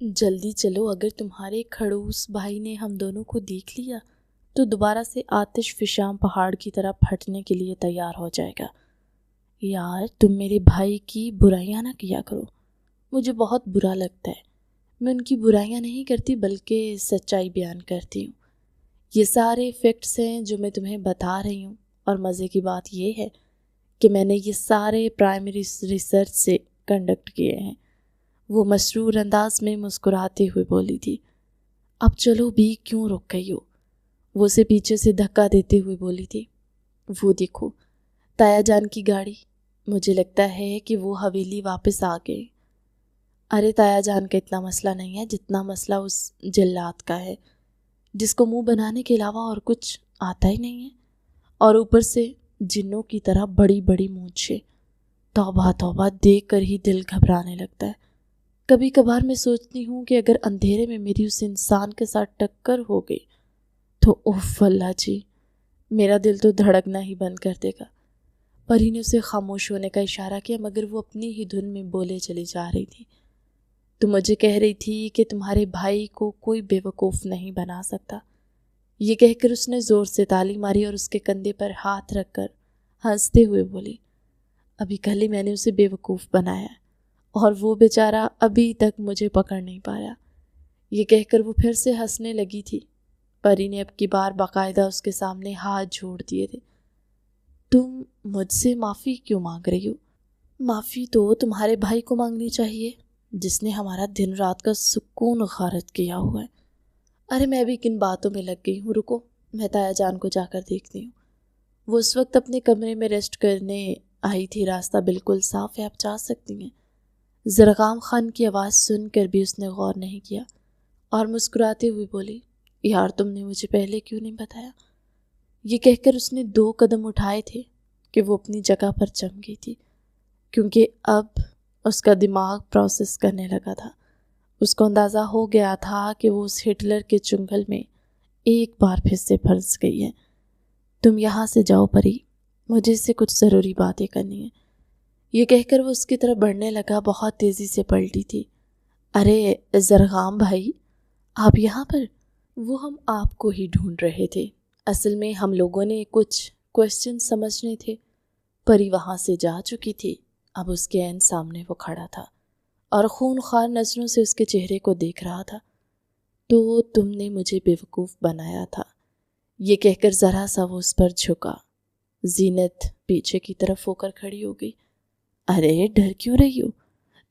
جلدی چلو، اگر تمہارے کھڑوس بھائی نے ہم دونوں کو دیکھ لیا تو دوبارہ سے آتش فشاں پہاڑ کی طرح پھٹنے کے لیے تیار ہو جائے گا۔ یار تم میرے بھائی کی برائیاں نہ کیا کرو، مجھے بہت برا لگتا ہے۔ میں ان کی برائیاں نہیں کرتی بلکہ سچائی بیان کرتی ہوں۔ یہ سارے فیکٹس ہیں جو میں تمہیں بتا رہی ہوں، اور مزے کی بات یہ ہے کہ میں نے یہ سارے پرائمری ریسرچ سے کنڈکٹ کیے ہیں۔ وہ مسرور انداز میں مسکراتے ہوئے بولی تھی۔ اب چلو بھی، کیوں رک گئی ہو؟ وہ اسے پیچھے سے دھکا دیتے ہوئے بولی تھی۔ وہ دیکھو تایا جان کی گاڑی، مجھے لگتا ہے کہ وہ حویلی واپس آ گئے۔ ارے تایا جان کا اتنا مسئلہ نہیں ہے جتنا مسئلہ اس جلات کا ہے، جس کو منہ بنانے کے علاوہ اور کچھ آتا ہی نہیں ہے، اور اوپر سے جنوں کی طرح بڑی بڑی مونچھیں۔ توبہ توبہ، دیکھ کر ہی دل گھبرانے لگتا ہے۔ کبھی کبھار میں سوچتی ہوں کہ اگر اندھیرے میں میری اس انسان کے ساتھ ٹکر ہو گئی تو اوف اللہ جی، میرا دل تو دھڑکنا ہی بند کر دے گا۔ پری نے اسے خاموش ہونے کا اشارہ کیا، مگر وہ اپنی ہی دھن میں بولے چلی جا رہی تھی۔ تو مجھے کہہ رہی تھی کہ تمہارے بھائی کو کوئی بے وقوف نہیں بنا سکتا۔ یہ کہہ کر اس نے زور سے تالی ماری اور اس کے کندھے پر ہاتھ رکھ کر ہنستے ہوئے بولی، ابھی کل ہی میں نے اسے بے وقوف بنایا اور وہ بیچارہ ابھی تک مجھے پکڑ نہیں پایا۔ یہ کہہ کر وہ پھر سے ہنسنے لگی تھی۔ پری نے اب کی بار باقاعدہ اس کے سامنے ہاتھ جوڑ دیے تھے۔ تم مجھ سے معافی کیوں مانگ رہی ہو؟ معافی تو تمہارے بھائی کو مانگنی چاہیے، جس نے ہمارا دن رات کا سکون غارت کیا ہوا ہے۔ ارے میں بھی کن باتوں میں لگ گئی ہوں، رکو میں تایا جان کو جا کر دیکھتی ہوں۔ وہ اس وقت اپنے کمرے میں ریسٹ کرنے آئی تھی، راستہ بالکل صاف ہے، آپ جا سکتی ہیں۔ زرغام خان کی آواز سن کر بھی اس نے غور نہیں کیا اور مسکراتے ہوئے بولی، یار تم نے مجھے پہلے کیوں نہیں بتایا؟ یہ کہہ کر اس نے 2 قدم اٹھائے تھے کہ وہ اپنی جگہ پر جم گئی تھی، کیونکہ اب اس کا دماغ پروسیس کرنے لگا تھا۔ اس کو اندازہ ہو گیا تھا کہ وہ اس ہٹلر کے چنگل میں ایک بار پھر سے پھنس گئی ہے۔ تم یہاں سے جاؤ پری، مجھے اس سے کچھ ضروری باتیں کرنی ہیں۔ یہ کہہ کر وہ اس کی طرف بڑھنے لگا، بہت تیزی سے پلٹی تھی۔ ارے زرغام بھائی، آپ یہاں پر؟ وہ ہم آپ کو ہی ڈھونڈ رہے تھے، اصل میں ہم لوگوں نے کچھ کوسچن سمجھنے تھے۔ پری وہاں سے جا چکی تھی، اب اس کے عین سامنے وہ کھڑا تھا اور خونخوار نظروں سے اس کے چہرے کو دیکھ رہا تھا۔ تو تم نے مجھے بیوقوف بنایا تھا، یہ کہہ کر ذرا سا وہ اس پر جھکا۔ زینت پیچھے کی طرف ہو کر کھڑی ہو گئی۔ ارے ڈر کیوں رہی ہو؟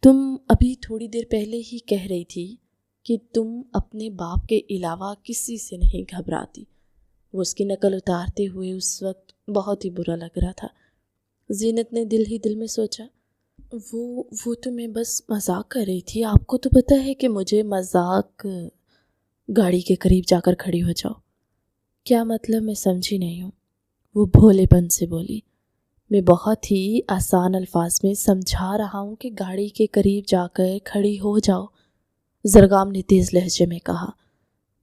تم ابھی تھوڑی دیر پہلے ہی کہہ رہی تھی کہ تم اپنے باپ کے علاوہ کسی سے نہیں گھبراتی۔ وہ اس کی نقل اتارتے ہوئے اس وقت بہت ہی برا لگ رہا تھا۔ زینت نے دل ہی دل میں سوچا، وہ تو میں بس مذاق کر رہی تھی، آپ کو تو پتہ ہے کہ مجھے مذاق۔ گاڑی کے قریب جا کر کھڑی ہو جاؤ۔ کیا مطلب؟ میں سمجھی نہیں ہوں، وہ بھولے پن سے بولی۔ میں بہت ہی آسان الفاظ میں سمجھا رہا ہوں کہ گاڑی کے قریب جا کر کھڑی ہو جاؤ، زرغام نے تیز لہجے میں کہا۔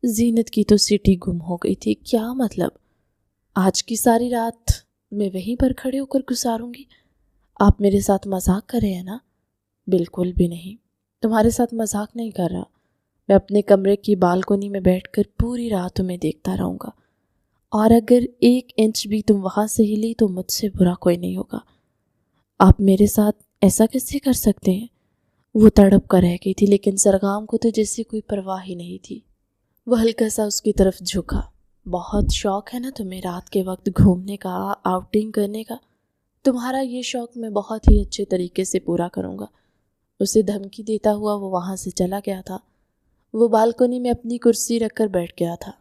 زینت کی تو سیٹی گم ہو گئی تھی۔ کیا مطلب؟ آج کی ساری رات میں وہیں پر کھڑے ہو کر گزاروں گی؟ آپ میرے ساتھ مذاق کر رہے ہیں نا؟ بالکل بھی نہیں، تمہارے ساتھ مذاق نہیں کر رہا۔ میں اپنے کمرے کی بالکنی میں بیٹھ کر پوری رات تمہیں دیکھتا رہوں گا، اور اگر 1 انچ بھی تم وہاں سے ہلی تو مجھ سے برا کوئی نہیں ہوگا۔ آپ میرے ساتھ ایسا کیسے کر سکتے ہیں؟ وہ تڑپ کر رہ گئی تھی، لیکن زرغام کو تو جیسے کوئی پرواہ ہی نہیں تھی۔ وہ ہلکا سا اس کی طرف جھکا۔ بہت شوق ہے نا تمہیں رات کے وقت گھومنے کا، آؤٹنگ کرنے کا؟ تمہارا یہ شوق میں بہت ہی اچھے طریقے سے پورا کروں گا۔ اسے دھمکی دیتا ہوا وہ وہاں سے چلا گیا تھا۔ وہ بالکنی میں اپنی کرسی رکھ کر بیٹھ گیا تھا۔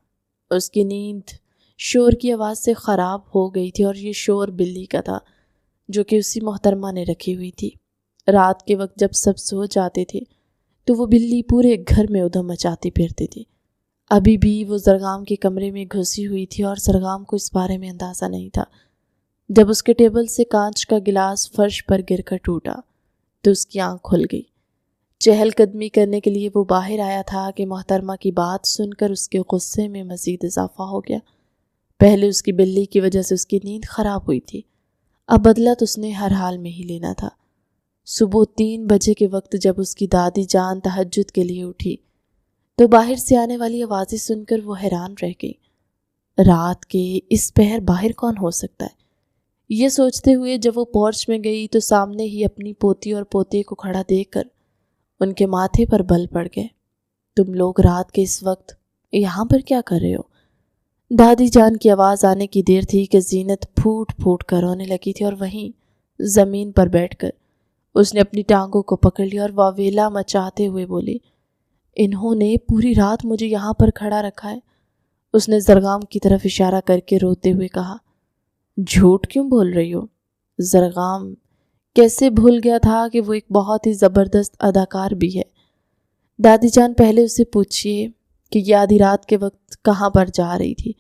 اس کی نیند شور کی آواز سے خراب ہو گئی تھی، اور یہ شور بلی کا تھا جو کہ اسی محترمہ نے رکھی ہوئی تھی۔ رات کے وقت جب سب سو جاتے تھے تو وہ بلی پورے گھر میں ادھم مچاتی پھرتی تھی۔ ابھی بھی وہ زرغام کے کمرے میں گھسی ہوئی تھی اور زرغام کو اس بارے میں اندازہ نہیں تھا۔ جب اس کے ٹیبل سے کانچ کا گلاس فرش پر گر کر ٹوٹا تو اس کی آنکھ کھل گئی۔ چہل قدمی کرنے کے لیے وہ باہر آیا تھا کہ محترمہ کی بات سن کر اس کے غصے میں مزید اضافہ ہو گیا۔ پہلے اس کی بلی کی وجہ سے اس کی نیند خراب ہوئی تھی، اب بدلہ تو اس نے ہر حال میں ہی لینا تھا۔ صبح 3 بجے کے وقت جب اس کی دادی جان تہجد کے لیے اٹھی تو باہر سے آنے والی آوازیں سن کر وہ حیران رہ گئی۔ رات کے اس پہر باہر کون ہو سکتا ہے؟ یہ سوچتے ہوئے جب وہ پورچ میں گئی تو سامنے ہی اپنی پوتی اور پوتے کو کھڑا دیکھ کر ان کے ماتھے پر بل پڑ گئے۔ تم لوگ رات کے اس وقت یہاں پر کیا کر رہے ہو؟ دادی جان کی آواز آنے کی دیر تھی کہ زینت پھوٹ پھوٹ کر رونے لگی تھی اور وہیں زمین پر بیٹھ کر اس نے اپنی ٹانگوں کو پکڑ لیا اور واویلا مچاتے ہوئے بولی، انہوں نے پوری رات مجھے یہاں پر کھڑا رکھا ہے۔ اس نے زرغام کی طرف اشارہ کر کے روتے ہوئے کہا، جھوٹ کیوں بول رہی ہو؟ زرغام کیسے بھول گیا تھا کہ وہ ایک بہت ہی زبردست اداکار بھی ہے۔ دادی جان پہلے اسے پوچھئے کہ یہ آدھی رات کے وقت کہاں پر جا رہی تھی۔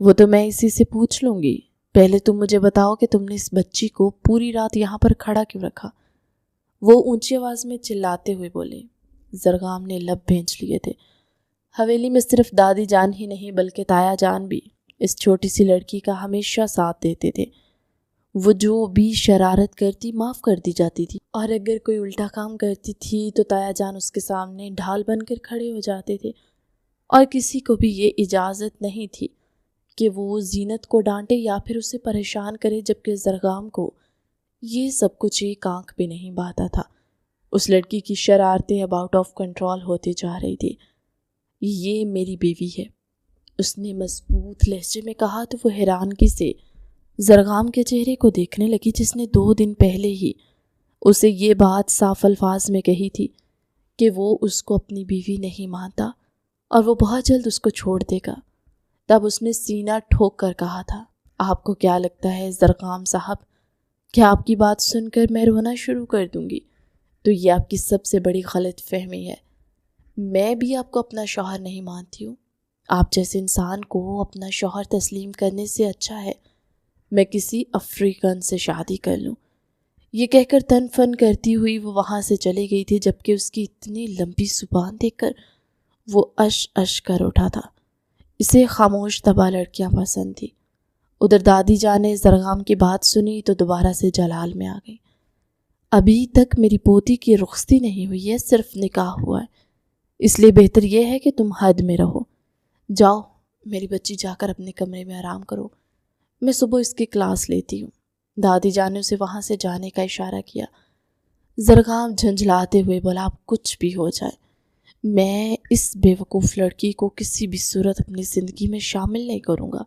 وہ تو میں اسی سے پوچھ لوں گی، پہلے تم مجھے بتاؤ کہ تم نے اس بچی کو پوری رات یہاں پر کھڑا کیوں رکھا؟ وہ اونچی آواز میں چلاتے ہوئے بولے۔ زرغام نے لب بھینچ لیے تھے۔ حویلی میں صرف دادی جان ہی نہیں بلکہ تایا جان بھی اس چھوٹی سی لڑکی کا ہمیشہ ساتھ دیتے تھے۔ وہ جو بھی شرارت کرتی معاف کر دی جاتی تھی، اور اگر کوئی الٹا کام کرتی تھی تو تایا جان اس کے سامنے ڈھال بن کر کھڑے ہو جاتے تھے، اور کسی کو بھی یہ اجازت نہیں تھی کہ وہ زینت کو ڈانٹے یا پھر اسے پریشان کرے، جبکہ زرغام کو یہ سب کچھ ایک آنکھ بھی نہیں بھاتا تھا۔ اس لڑکی کی شرارتیں اب آؤٹ آف کنٹرول ہوتی جا رہی تھی۔ یہ میری بیوی ہے، اس نے مضبوط لہجے میں کہا تو وہ حیرانگی سے زرغام کے چہرے کو دیکھنے لگی، جس نے 2 دن پہلے ہی اسے یہ بات صاف الفاظ میں کہی تھی کہ وہ اس کو اپنی بیوی نہیں مانتا اور وہ بہت جلد اس کو چھوڑ دے گا۔ تب اس نے سینہ ٹھوک کر کہا تھا، آپ کو کیا لگتا ہے زرغام صاحب، کیا آپ کی بات سن کر میں رونا شروع کر دوں گی؟ تو یہ آپ کی سب سے بڑی غلط فہمی ہے۔ میں بھی آپ کو اپنا شوہر نہیں مانتی ہوں۔ آپ جیسے انسان کو اپنا شوہر تسلیم کرنے سے اچھا ہے میں کسی افریقن سے شادی کر لوں۔ یہ کہہ کر تن فن کرتی ہوئی وہ وہاں سے چلی گئی تھی، جبکہ اس کی اتنی لمبی زبان دیکھ کر وہ اش اش کر اٹھا تھا۔ اسے خاموش دبا لڑکیاں پسند تھی۔ ادھر دادی جان نے زرغام کی بات سنی تو دوبارہ سے جلال میں آ گئی۔ ابھی تک میری پوتی کی رخصتی نہیں ہوئی ہے، صرف نکاح ہوا ہے، اس لیے بہتر یہ ہے کہ تم حد میں رہو۔ جاؤ میری بچی، جا کر اپنے کمرے میں آرام کرو، میں صبح اس کی کلاس لیتی ہوں۔ دادی جان نے اسے وہاں سے جانے کا اشارہ کیا۔ زرغام جھنجھلاتے ہوئے بولا، اب کچھ بھی ہو جائے میں اس بیوقوف لڑکی کو کسی بھی صورت اپنی زندگی میں شامل نہیں کروں گا۔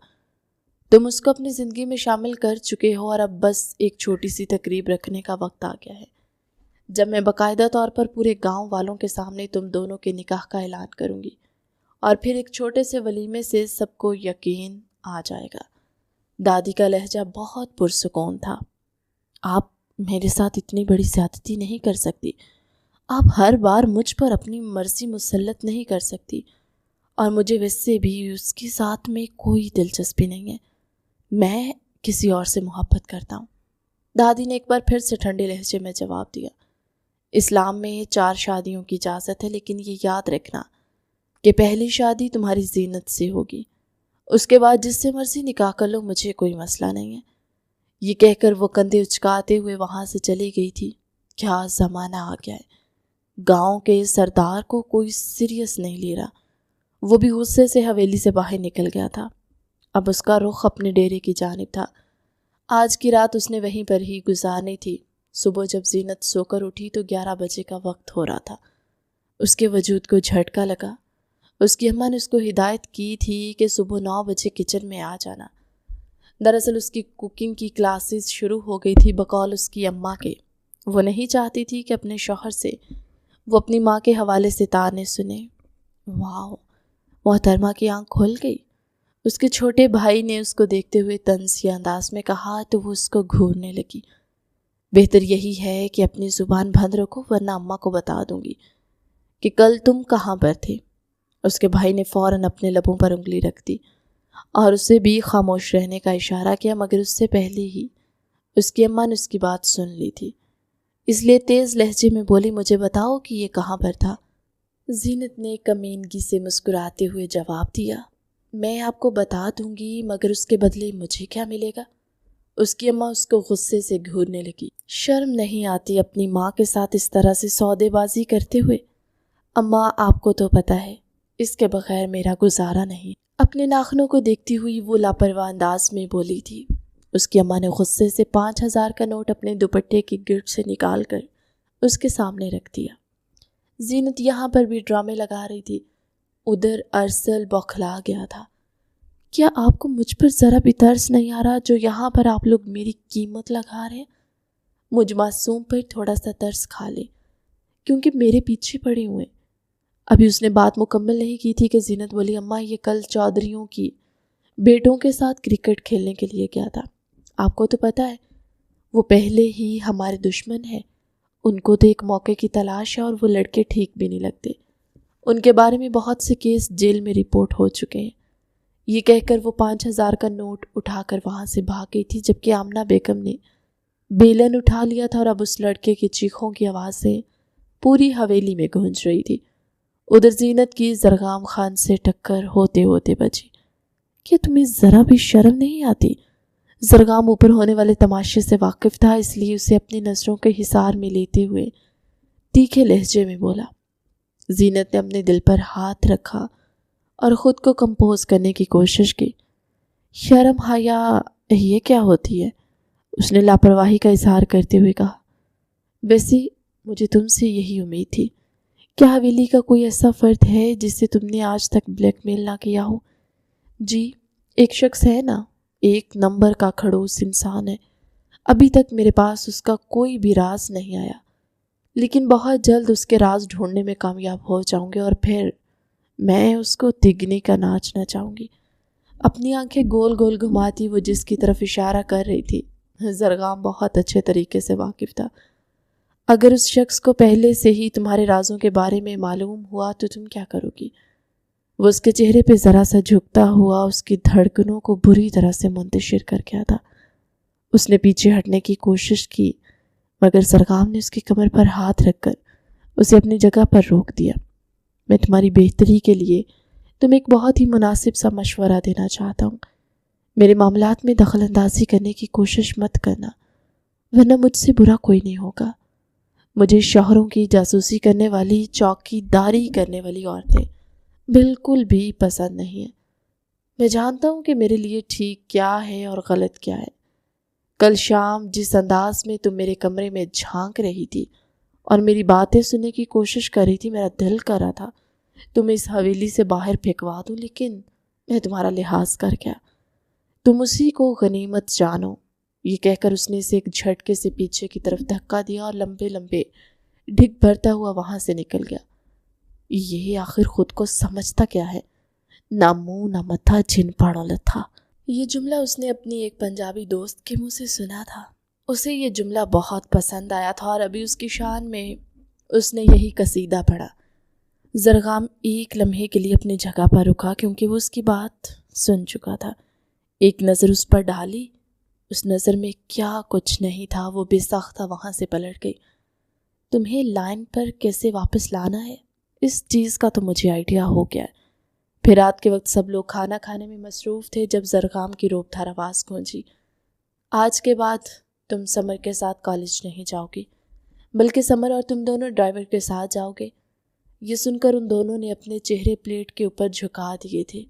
تم اس کو اپنی زندگی میں شامل کر چکے ہو اور اب بس ایک چھوٹی سی تقریب رکھنے کا وقت آ گیا ہے، جب میں باقاعدہ طور پر پورے گاؤں والوں کے سامنے تم دونوں کے نکاح کا اعلان کروں گی، اور پھر ایک چھوٹے سے ولیمے سے سب کو یقین آ جائے گا۔ دادی کا لہجہ بہت پرسکون تھا۔ آپ میرے ساتھ اتنی بڑی زیادتی نہیں کر سکتی، آپ ہر بار مجھ پر اپنی مرضی مسلط نہیں کر سکتی، اور مجھے ویسے بھی اس کے ساتھ میں کوئی دلچسپی نہیں ہے، میں کسی اور سے محبت کرتا ہوں۔ دادی نے ایک بار پھر سے ٹھنڈے لہجے میں جواب دیا۔ اسلام میں 4 شادیوں کی اجازت ہے، لیکن یہ یاد رکھنا کہ پہلی شادی تمہاری زینت سے ہوگی، اس کے بعد جس سے مرضی نکاح کر لو، مجھے کوئی مسئلہ نہیں ہے۔ یہ کہہ کر وہ کندھے اچکاتے ہوئے وہاں سے چلی گئی تھی۔ کیا زمانہ آ گیا ہے، گاؤں کے سردار کو کوئی سیریس نہیں لے رہا۔ وہ بھی غصے سے حویلی سے باہر نکل گیا تھا۔ اب اس کا رخ اپنے ڈیرے کی جانب تھا۔ آج کی رات اس نے وہیں پر ہی گزارنی تھی۔ صبح جب زینت سو کر اٹھی تو 11 بجے کا وقت ہو رہا تھا۔ اس کے وجود کو جھٹکا لگا۔ اس کی اماں نے اس کو ہدایت کی تھی کہ صبح 9 بجے کچن میں آ جانا۔ دراصل اس کی کوکنگ کی کلاسز شروع ہو گئی تھی بقول اس کی اماں کے۔ وہ نہیں چاہتی تھی کہ اپنے شوہر سے وہ اپنی ماں کے حوالے سے تانے سنے۔ واو، محترمہ کی آنکھ کھل گئی۔ اس کے چھوٹے بھائی نے اس کو دیکھتے ہوئے طنزیہ انداز میں کہا تو وہ اس کو گھورنے لگی۔ بہتر یہی ہے کہ اپنی زبان بند رکھو، ورنہ اماں کو بتا دوں گی کہ کل تم کہاں پر تھے۔ اس کے بھائی نے فوراً اپنے لبوں پر انگلی رکھ دی اور اسے بھی خاموش رہنے کا اشارہ کیا، مگر اس سے پہلے ہی اس کی اماں نے اس کی بات سن لی تھی، اس لیے تیز لہجے میں بولی، مجھے بتاؤ کہ یہ کہاں پر تھا؟ زینت نے کمینگی سے مسکراتے ہوئے جواب دیا، میں آپ کو بتا دوں گی، مگر اس کے بدلے مجھے کیا ملے گا؟ اس کی اماں اس کو غصے سے گھورنے لگی۔ شرم نہیں آتی اپنی ماں کے ساتھ اس طرح سے سودے بازی کرتے ہوئے؟ اماں آپ کو تو پتہ ہے اس کے بغیر میرا گزارا نہیں۔ اپنے ناخنوں کو دیکھتی ہوئی وہ لاپرواہ انداز میں بولی تھی۔ اس کی اماں نے غصے سے 5,000 کا نوٹ اپنے دوپٹے کی گرد سے نکال کر اس کے سامنے رکھ دیا۔ زینت یہاں پر بھی ڈرامے لگا رہی تھی، ادھر ارسل بوکھلا گیا تھا۔ کیا آپ کو مجھ پر ذرا بھی ترس نہیں آ رہا جو یہاں پر آپ لوگ میری قیمت لگا رہے ہیں؟ مجھ معصوم پر تھوڑا سا ترس کھا لے، کیونکہ میرے پیچھے پڑے ہوئے۔ ابھی اس نے بات مکمل نہیں کی تھی کہ زینت بولی، اماں یہ کل چودھریوں کی بیٹوں کے ساتھ کرکٹ کھیلنے کے لیے گیا تھا۔ آپ کو تو پتہ ہے وہ پہلے ہی ہمارے دشمن ہیں، ان کو تو ایک موقع کی تلاش ہے اور وہ لڑکے ٹھیک بھی نہیں لگتے۔ ان کے بارے میں بہت سے کیس جیل میں رپورٹ ہو چکے ہیں۔ یہ کہہ کر وہ 5,000 کا نوٹ اٹھا کر وہاں سے بھاگ گئی تھی، جبکہ آمنہ بیگم نے بیلن اٹھا لیا تھا اور اب اس لڑکے کی چیخوں کی آوازیں پوری حویلی میں گونج رہی تھی۔ ادھر زینت کی زرغام خان سے ٹکر ہوتے ہوتے بچی۔ کیا تمہیں ذرا بھی شرم نہیں آتی؟ زرغام اوپر ہونے والے تماشے سے واقف تھا، اس لیے اسے اپنی نظروں کے حصار میں لیتے ہوئے تیکھے لہجے میں بولا۔ زینت نے اپنے دل پر ہاتھ رکھا اور خود کو کمپوز کرنے کی کوشش کی۔ شرم حیا یہ کیا ہوتی ہے؟ اس نے لاپرواہی کا اظہار کرتے ہوئے کہا۔ ویسے مجھے تم سے یہی امید تھی۔ کیا حویلی کا کوئی ایسا فرد ہے جسے تم نے آج تک بلیک میل نہ کیا ہو؟ جی ایک شخص ہے نا، ایک نمبر کا کھڑوس انسان ہے۔ ابھی تک میرے پاس اس کا کوئی بھی راز نہیں آیا، لیکن بہت جلد اس کے راز ڈھونڈنے میں کامیاب ہو جاؤں گے اور پھر میں اس کو تگنی کا ناچنا چاہوں گی۔ اپنی آنکھیں گول گول گھماتی وہ جس کی طرف اشارہ کر رہی تھی، زرغام بہت اچھے طریقے سے واقف تھا۔ اگر اس شخص کو پہلے سے ہی تمہارے رازوں کے بارے میں معلوم ہوا تو تم کیا کرو گی؟ وہ اس کے چہرے پہ ذرا سا جھکتا ہوا اس کی دھڑکنوں کو بری طرح سے منتشر کر گیا تھا۔ اس نے پیچھے ہٹنے کی کوشش کی، مگر زرغام نے اس کی کمر پر ہاتھ رکھ کر اسے اپنی جگہ پر روک دیا۔ میں تمہاری بہتری کے لیے تمہیں ایک بہت ہی مناسب سا مشورہ دینا چاہتا ہوں۔ میرے معاملات میں دخل اندازی کرنے کی کوشش مت کرنا، ورنہ مجھ سے برا کوئی نہیں ہوگا۔ مجھے شوہروں کی جاسوسی کرنے والی، چوکی داری کرنے والی عورتیں بالکل بھی پسند نہیں ہیں۔ میں جانتا ہوں کہ میرے لیے ٹھیک کیا ہے اور غلط کیا ہے۔ کل شام جس انداز میں تم میرے کمرے میں جھانک رہی تھی اور میری باتیں سننے کی کوشش کر رہی تھی، میرا دل کر رہا تھا تمہیں اس حویلی سے باہر پھینکوا دوں، لیکن میں تمہارا لحاظ کر گیا۔ تم اسی کو غنیمت جانو۔ یہ کہہ کر اس نے اسے ایک جھٹکے سے پیچھے کی طرف دھکا دیا اور لمبے لمبے ڈھگ بھرتا ہوا وہاں سے نکل گیا۔ یہ آخر خود کو سمجھتا کیا ہے؟ نہ منہ نہ متھا، جن پاڑوں لتھا۔ یہ جملہ اس نے اپنی ایک پنجابی دوست کے منہ سے سنا تھا۔ اسے یہ جملہ بہت پسند آیا تھا اور ابھی اس کی شان میں اس نے یہی قصیدہ پڑھا۔ زرغام ایک لمحے کے لیے اپنی جگہ پر رکا، کیونکہ وہ اس کی بات سن چکا تھا۔ ایک نظر اس پر ڈالی، اس نظر میں کیا کچھ نہیں تھا، وہ بے ساختہ وہاں سے پلٹ گئی۔ تمہیں لائن پر کیسے واپس لانا ہے اس چیز کا تو مجھے آئیڈیا ہو گیا ہے۔ پھر رات کے وقت سب لوگ کھانا کھانے میں مصروف تھے جب زرغام کی روب دھار آواز گونجی۔ آج کے بعد تم سمر کے ساتھ کالج نہیں جاؤ گی، بلکہ سمر اور تم دونوں ڈرائیور کے ساتھ جاؤ گے۔ یہ سن کر ان دونوں نے اپنے چہرے پلیٹ کے اوپر جھکا دیے تھے۔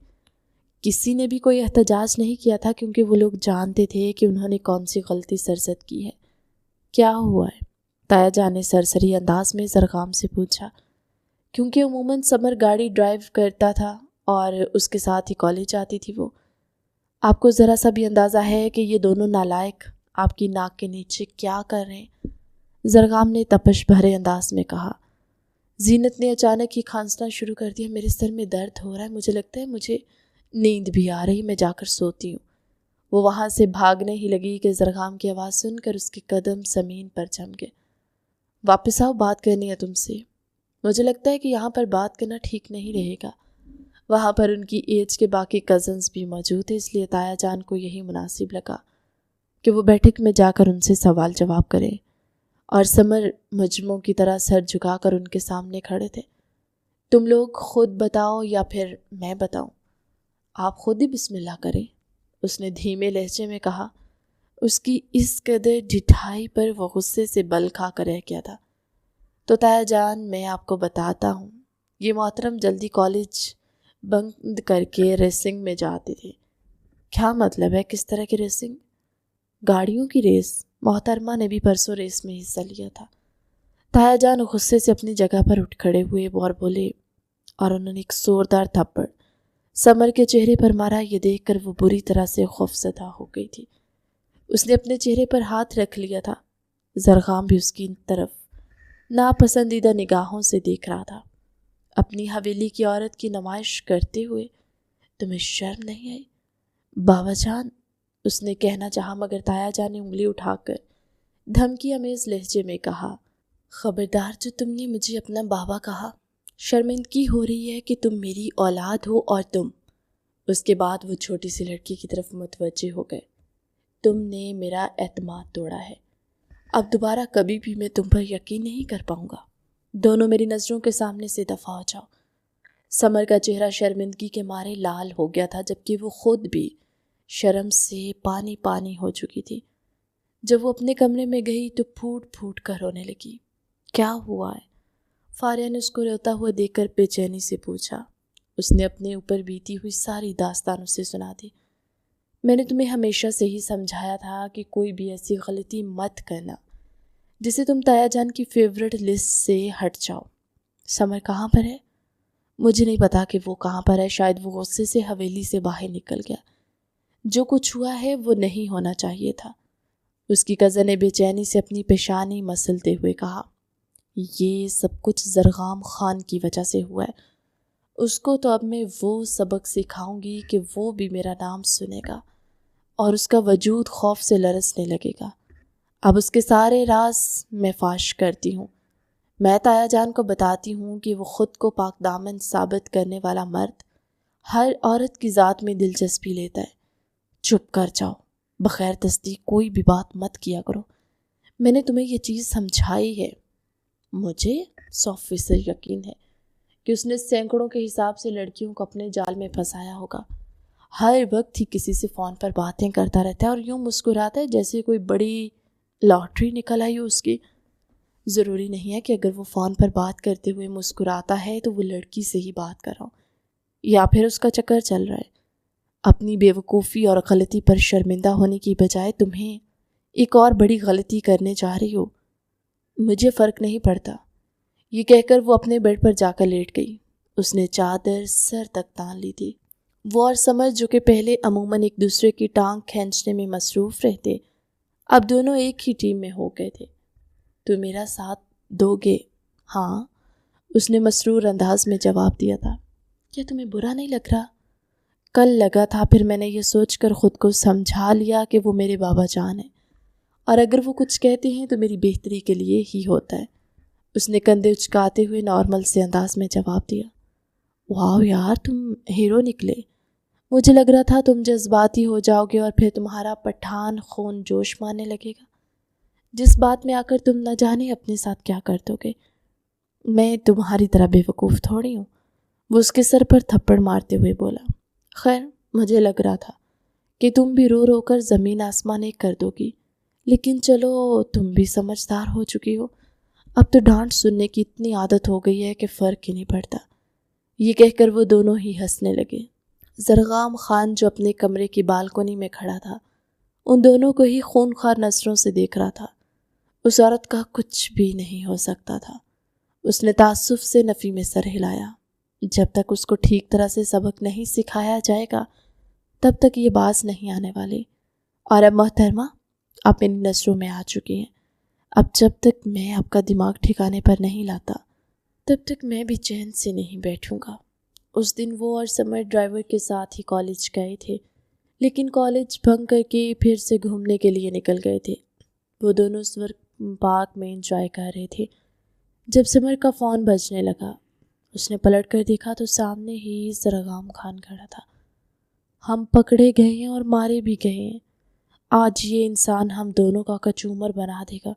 کسی نے بھی کوئی احتجاج نہیں کیا تھا، کیونکہ وہ لوگ جانتے تھے کہ انہوں نے کون سی غلطی سرزد کی ہے۔ کیا ہوا ہے؟ تایا جان نے سرسری انداز میں زرغام سے پوچھا، کیونکہ عموماً سمر گاڑی ڈرائیو کرتا تھا اور اس کے ساتھ ہی کالج آتی تھی۔ وہ آپ کو ذرا سا بھی اندازہ ہے کہ یہ دونوں نالائق آپ کی ناک کے نیچے کیا کر رہے ہیں؟ زرغام نے تپش بھرے انداز میں کہا۔ زینت نے اچانک ہی کھانسنا شروع کر دیا۔ میرے سر میں درد ہو رہا ہے، مجھے لگتا ہے مجھے نیند بھی آ رہی، میں جا کر سوتی ہوں۔ وہ وہاں سے بھاگنے ہی لگی کہ زرغام کی آواز سن کر اس کے قدم زمین پر جم گئے۔ واپس آؤ، بات کرنی ہے تم سے۔ مجھے لگتا ہے کہ یہاں پر بات کرنا ٹھیک نہیں رہے گا۔ وہاں پر ان کی ایج کے باقی کزنز بھی موجود ہیں، اس لیے تایا جان کو یہی مناسب لگا کہ وہ بیٹھک میں جا کر ان سے سوال جواب کریں، اور سمر مجرموں کی طرح سر جھکا کر ان کے سامنے کھڑے تھے۔ تم لوگ خود بتاؤ یا پھر میں بتاؤں؟ آپ خود ہی بسم اللہ کریں، اس نے دھیمے لہجے میں کہا۔ اس کی اس قدر ڈٹھائی پر وہ غصے سے بل کھا کر رہ گیا تھا۔ تو تایا جان، میں آپ کو بتاتا ہوں، یہ محترم جلدی کالج بند کر کے ریسنگ میں جاتے تھے۔ کیا مطلب ہے؟ کس طرح کی ریسنگ؟ گاڑیوں کی ریس۔ محترمہ نے بھی پرسوں ریس میں حصہ لیا تھا۔ تایا جان غصے سے اپنی جگہ پر اٹھ کھڑے ہوئے اور بولے، اور انہوں نے ایک زوردار تھپڑ سمر کے چہرے پر مارا۔ یہ دیکھ کر وہ بری طرح سے خوفزدہ ہو گئی تھی۔ اس نے اپنے چہرے پر ہاتھ رکھ لیا تھا۔ زرغام بھی اس کی طرف ناپسندیدہ نگاہوں سے دیکھ رہا تھا۔ اپنی حویلی کی عورت کی نمائش کرتے ہوئے، تمہیں شرم نہیں آئی؟ بابا جان، اس نے کہنا چاہا، مگر تایا جان نے انگلی اٹھا کر دھمکی آمیز لہجے میں کہا، خبردار جو تم نے مجھے اپنا بابا کہا، شرمندگی ہو رہی ہے کہ تم میری اولاد ہو اور تم۔ اس کے بعد وہ چھوٹی سی لڑکی کی طرف متوجہ ہو گئے، تم نے میرا اعتماد توڑا ہے، اب دوبارہ کبھی بھی میں تم پر یقین نہیں کر پاؤں گا، دونوں میری نظروں کے سامنے سے دفع ہو جاؤ۔ سمر کا چہرہ شرمندگی کے مارے لال ہو گیا تھا، جبکہ وہ خود بھی شرم سے پانی پانی ہو چکی تھی۔ جب وہ اپنے کمرے میں گئی تو پھوٹ پھوٹ کر رونے لگی۔ کیا ہوا ہے؟ فاریہ نے اس کو روتا ہوا دیکھ کر بے چینی سے پوچھا۔ اس نے اپنے اوپر بیتی ہوئی ساری داستان اسے سنا دی۔ میں نے تمہیں ہمیشہ سے ہی سمجھایا تھا کہ کوئی بھی ایسی غلطی مت کرنا جسے تم تایا جان کی فیورٹ لسٹ سے ہٹ جاؤ۔ سمر کہاں پر ہے؟ مجھے نہیں پتا کہ وہ کہاں پر ہے، شاید وہ غصے سے حویلی سے باہر نکل گیا۔ جو کچھ ہوا ہے وہ نہیں ہونا چاہیے تھا۔ اس کی کزن نے بے چینی سے اپنی پیشانی مسلتے ہوئے کہا، یہ سب کچھ زرغام خان کی وجہ سے ہوا ہے۔ اس کو تو اب میں وہ سبق سکھاؤں گی کہ وہ بھی میرا نام سنے گا اور اس کا وجود خوف سے لرزنے لگے گا۔ اب اس کے سارے راز میں فاش کرتی ہوں۔ میں تایا جان کو بتاتی ہوں کہ وہ خود کو پاک دامن ثابت کرنے والا مرد ہر عورت کی ذات میں دلچسپی لیتا ہے۔ چپ کر جاؤ، بغیر تصدیق کوئی بھی بات مت کیا کرو۔ میں نے تمہیں یہ چیز سمجھائی ہے۔ مجھے 100% یقین ہے کہ اس نے سینکڑوں کے حساب سے لڑکیوں کو اپنے جال میں پھنسایا ہوگا۔ ہر وقت ہی کسی سے فون پر باتیں کرتا رہتا ہے اور یوں مسکراتا ہے جیسے کوئی بڑی لاٹری نکل آئی ہو اس کی۔ ضروری نہیں ہے کہ اگر وہ فون پر بات کرتے ہوئے مسکراتا ہے تو وہ لڑکی سے ہی بات کر رہا ہو، یا پھر اس کا چکر چل رہا ہے۔ اپنی بے وقوفی اور غلطی پر شرمندہ ہونے کی بجائے تمہیں ایک اور بڑی غلطی کرنے جا رہی ہو۔ مجھے فرق نہیں پڑتا۔ یہ کہہ کر وہ اپنے بیڈ پر جا کر لیٹ گئی۔ اس نے چادر سر تک تان لی تھی۔ وہ اور سمر، جو کہ پہلے عموماً ایک دوسرے کی ٹانگ کھینچنے میں مصروف رہتے، اب دونوں ایک ہی ٹیم میں ہو گئے تھے۔ تو میرا ساتھ دو گے؟ ہاں، اس نے مسرور انداز میں جواب دیا تھا۔ کیا تمہیں برا نہیں لگ رہا؟ کل لگا تھا، پھر میں نے یہ سوچ کر خود کو سمجھا لیا کہ وہ میرے بابا جان ہیں، اور اگر وہ کچھ کہتے ہیں تو میری بہتری کے لیے ہی ہوتا ہے۔ اس نے کندھے اچکاتے ہوئے نارمل سے انداز میں جواب دیا۔ واو یار، تم ہیرو نکلے۔ مجھے لگ رہا تھا تم جذباتی ہو جاؤ گے اور پھر تمہارا پٹھان خون جوش مارنے لگے گا، جس بات میں آ کر تم نہ جانے اپنے ساتھ کیا کر دو گے۔ میں تمہاری طرح بے وقوف تھوڑی ہوں، وہ اس کے سر پر تھپڑ مارتے ہوئے بولا۔ خیر، مجھے لگ رہا تھا کہ تم بھی رو رو کر زمین آسمان ایک کر دو گی، لیکن چلو تم بھی سمجھدار ہو چکی ہو، اب تو ڈانٹ سننے کی اتنی عادت ہو گئی ہے کہ فرق ہی نہیں پڑتا۔ یہ کہہ کر وہ دونوں ہی ہنسنے لگے۔ زرغام خان، جو اپنے کمرے کی بالکنی میں کھڑا تھا، ان دونوں کو ہی خونخوار نظروں سے دیکھ رہا تھا۔ اس عورت کا کچھ بھی نہیں ہو سکتا تھا۔ اس نے تعصب سے نفی میں سر ہلایا۔ جب تک اس کو ٹھیک طرح سے سبق نہیں سکھایا جائے گا تب تک یہ باز نہیں آنے والے۔ اور اب محترمہ، آپ میری نظروں میں آ چکی ہیں۔ اب جب تک میں آپ کا دماغ ٹھکانے پر نہیں لاتا تب تک میں بھی چین سے نہیں بیٹھوں گا۔ اس دن وہ اور سمر ڈرائیور کے ساتھ ہی کالج گئے تھے، لیکن کالج بھنگ کر کے پھر سے گھومنے کے لیے نکل گئے تھے۔ وہ دونوں اس وقت پارک میں انجوائے کر رہے تھے جب سمر کا فون بجنے لگا۔ اس نے پلٹ کر دیکھا تو سامنے ہی زرغام خان کھڑا تھا۔ ہم پکڑے گئے ہیں اور مارے بھی گئے ہیں، آج یہ انسان ہم دونوں کا کچومر بنا دے گا،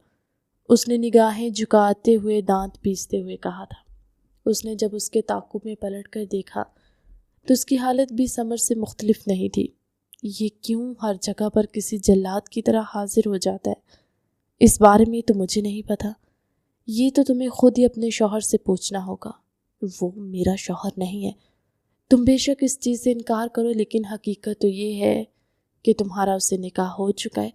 اس نے نگاہیں جھکاتے ہوئے دانت پیستے ہوئے کہا تھا۔ اس نے جب اس کے تعاقب میں پلٹ کر دیکھا تو اس کی حالت بھی سمر سے مختلف نہیں تھی۔ یہ کیوں ہر جگہ پر کسی جلاد کی طرح حاضر ہو جاتا ہے؟ اس بارے میں تو مجھے نہیں پتا، یہ تو تمہیں خود ہی اپنے شوہر سے پوچھنا ہوگا۔ وہ میرا شوہر نہیں ہے۔ تم بے شک اس چیز سے انکار کرو، لیکن حقیقت تو یہ ہے کہ تمہارا اس سے نکاح ہو چکا ہے۔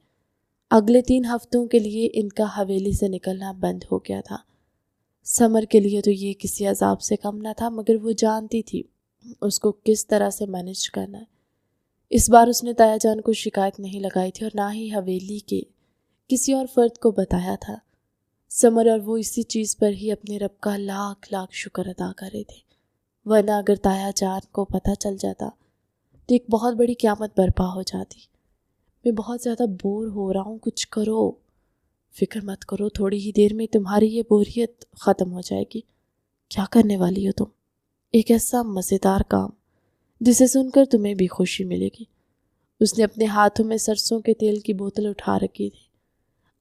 اگلے 3 ہفتوں کے لیے ان کا حویلی سے نکلنا بند ہو گیا تھا۔ سمر کے لیے تو یہ کسی عذاب سے کم نہ تھا، مگر وہ جانتی تھی اس کو کس طرح سے مینج کرنا ہے۔ اس بار اس نے تایا جان کو شکایت نہیں لگائی تھی اور نہ ہی حویلی کے کسی اور فرد کو بتایا تھا۔ سمر اور وہ اسی چیز پر ہی اپنے رب کا لاکھ لاکھ شکر ادا کر رہے تھے، ورنہ اگر تایا جان کو پتہ چل جاتا تو ایک بہت بڑی قیامت برپا ہو جاتی۔ میں بہت زیادہ بور ہو رہا ہوں، کچھ کرو۔ فکر مت کرو، تھوڑی ہی دیر میں تمہاری یہ بوریت ختم ہو جائے گی۔ کیا کرنے والی ہو تم؟ ایک ایسا مزیدار کام جسے سن کر تمہیں بھی خوشی ملے گی۔ اس نے اپنے ہاتھوں میں سرسوں کے تیل کی بوتل اٹھا رکھی تھی۔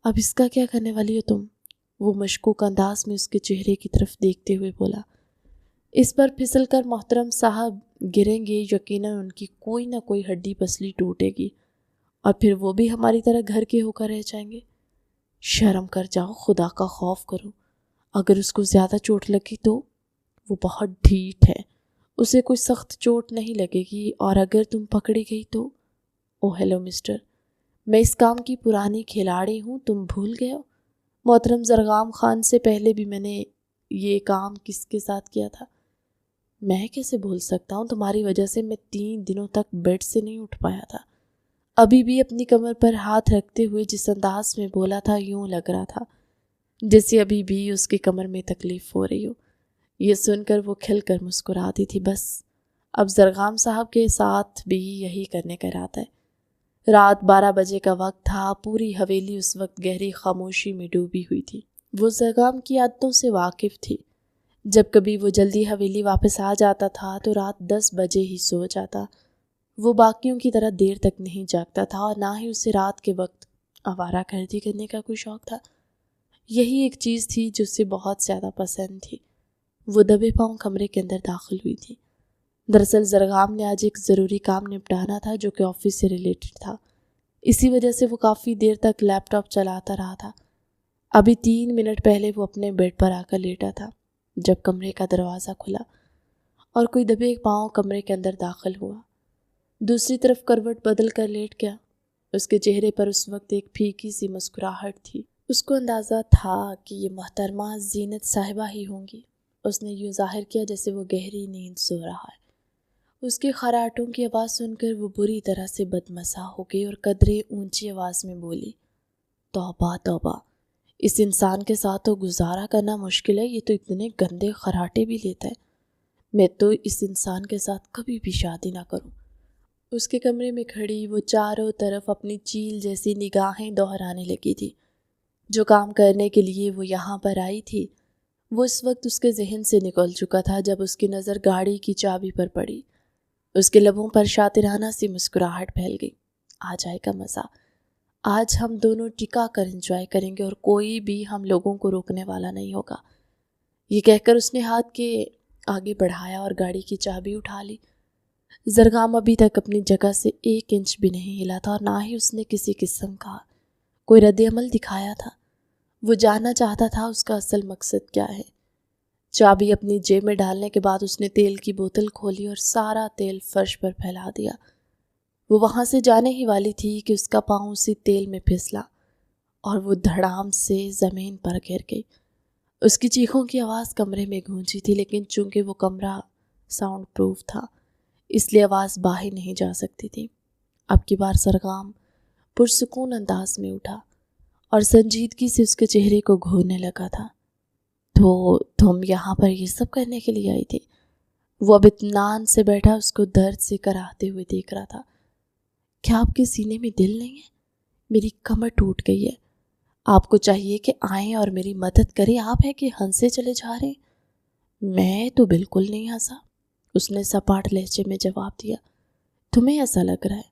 اب اس کا کیا کرنے والی ہو تم؟ وہ مشکوک انداز میں اس کے چہرے کی طرف دیکھتے ہوئے بولا۔ اس پر پھسل کر محترم صاحب گریں گے، یقیناً ان کی کوئی نہ کوئی ہڈی پسلی ٹوٹے گی اور پھر وہ بھی ہماری طرح گھر کے ہو کر رہ جائیں گے۔ شرم کر جاؤ، خدا کا خوف کرو۔ اگر اس کو زیادہ چوٹ لگی تو وہ بہت ڈھیٹ ہے، اسے کوئی سخت چوٹ نہیں لگے گی، اور اگر تم پکڑی گئی تو… اوہ ہیلو مسٹر، میں اس کام کی پرانی کھلاڑی ہوں، تم بھول گئے ہو؟ محترم زرغام خان سے پہلے بھی میں نے یہ کام کس کے ساتھ کیا تھا؟ میں کیسے بھول سکتا ہوں؟ تمہاری وجہ سے میں 3 دنوں تک بیڈ سے نہیں اٹھ پایا تھا۔ ابھی بھی اپنی کمر پر ہاتھ رکھتے ہوئے جس انداز میں بولا تھا، یوں لگ رہا تھا جیسے ابھی بھی اس کی کمر میں تکلیف ہو رہی ہو۔ یہ سن کر وہ کھل کر مسکراتی تھی۔ بس اب زرغام صاحب کے ساتھ بھی یہی کرنے کا ارادہ ہے۔ رات 12 بجے کا وقت تھا، پوری حویلی اس وقت گہری خاموشی میں ڈوبی ہوئی تھی۔ وہ زرغام کی عادتوں سے واقف تھی۔ جب کبھی وہ جلدی حویلی واپس آ جاتا تھا تو رات 10 بجے ہی سو جاتا۔ وہ باقیوں کی طرح دیر تک نہیں جاگتا تھا اور نہ ہی اسے رات کے وقت آوارہ گردی کرنے کا کوئی شوق تھا۔ یہی ایک چیز تھی جو اسے بہت زیادہ پسند تھی۔ وہ دبے پاؤں کمرے کے اندر داخل ہوئی تھی۔ دراصل زرغام نے آج ایک ضروری کام نپٹانا تھا جو کہ آفس سے ریلیٹڈ تھا، اسی وجہ سے وہ کافی دیر تک لیپ ٹاپ چلاتا رہا تھا۔ ابھی 3 منٹ پہلے وہ اپنے بیڈ پر آ کر لیٹا تھا جب کمرے کا دروازہ کھلا اور کوئی دبے پاؤں کمرے کے اندر داخل ہوا۔ دوسری طرف کروٹ بدل کر لیٹ گیا۔ اس کے چہرے پر اس وقت ایک پھیکی سی مسکراہٹ تھی۔ اس کو اندازہ تھا کہ یہ محترمہ زینت صاحبہ ہی ہوں گی۔ اس نے یوں ظاہر کیا جیسے وہ گہری نیند سو رہا ہے۔ اس کے خراٹوں کی آواز سن کر وہ بری طرح سے بدمزہ ہو گئی اور قدرے اونچی آواز میں بولی، توبہ توبہ، اس انسان کے ساتھ تو گزارا کرنا مشکل ہے، یہ تو اتنے گندے خراٹے بھی لیتا ہے۔ میں تو اس انسان کے ساتھ کبھی بھی شادی نہ کروں۔ اس کے کمرے میں کھڑی وہ چاروں طرف اپنی چیل جیسی نگاہیں دہرانے لگی تھی۔ جو کام کرنے کے لیے وہ یہاں پر آئی تھی وہ اس وقت اس کے ذہن سے نکل چکا تھا جب اس کی نظر گاڑی کی چابی پر پڑی۔ اس کے لبوں پر شاطرانہ سی مسکراہٹ پھیل گئی۔ آ جائے گا مزہ، آج ہم دونوں ٹکا کر انجوائے کریں گے اور کوئی بھی ہم لوگوں کو روکنے والا نہیں ہوگا۔ یہ کہہ کر اس نے ہاتھ کے آگے بڑھایا اور گاڑی کی چابی اٹھا لی۔ زرغام ابھی تک اپنی جگہ سے 1 انچ بھی نہیں ہلا تھا اور نہ ہی اس نے کسی قسم کا کوئی رد عمل دکھایا تھا۔ وہ جاننا چاہتا تھا اس کا اصل مقصد کیا ہے۔ چابی اپنی جیب میں ڈالنے کے بعد اس نے تیل کی بوتل کھولی اور سارا تیل فرش پر پھیلا دیا۔ وہ وہاں سے جانے ہی والی تھی کہ اس کا پاؤں اسی تیل میں پھسلا اور وہ دھڑام سے زمین پر گر گئی۔ اس کی چیخوں کی آواز کمرے میں گونجی تھی، لیکن چونکہ وہ کمرہ ساؤنڈ پروف تھا اس لیے آواز باہر نہیں جا سکتی تھی۔ اب کی بار زرغام پرسکون انداز میں اٹھا اور سنجیدگی سے اس کے چہرے کو گھورنے لگا تھا۔ تو تم یہاں پر یہ سب کرنے کے لیے آئی تھی؟ وہ اب اطمینان سے بیٹھا اس کو درد سے کراہتے ہوئے دیکھ رہا تھا۔ کیا آپ کے سینے میں دل نہیں ہے؟ میری کمر ٹوٹ گئی ہے، آپ کو چاہیے کہ آئیں اور میری مدد کریں، آپ ہے کہ ہنسے چلے جا رہے ہیں؟ میں تو بالکل نہیں ہنسا، اس نے سپاٹ لہجے میں جواب دیا۔ تمہیں ایسا لگ رہا ہے؟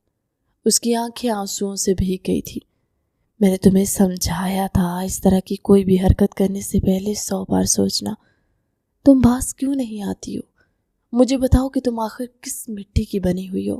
اس کی آنکھیں آنسوؤں سے بھیگ گئی تھی۔ میں نے تمہیں سمجھایا تھا اس طرح کی کوئی بھی حرکت کرنے سے پہلے 100 بار سوچنا۔ تم باز کیوں نہیں آتی ہو؟ مجھے بتاؤ کہ تم آخر کس مٹی کی بنی ہوئی ہو؟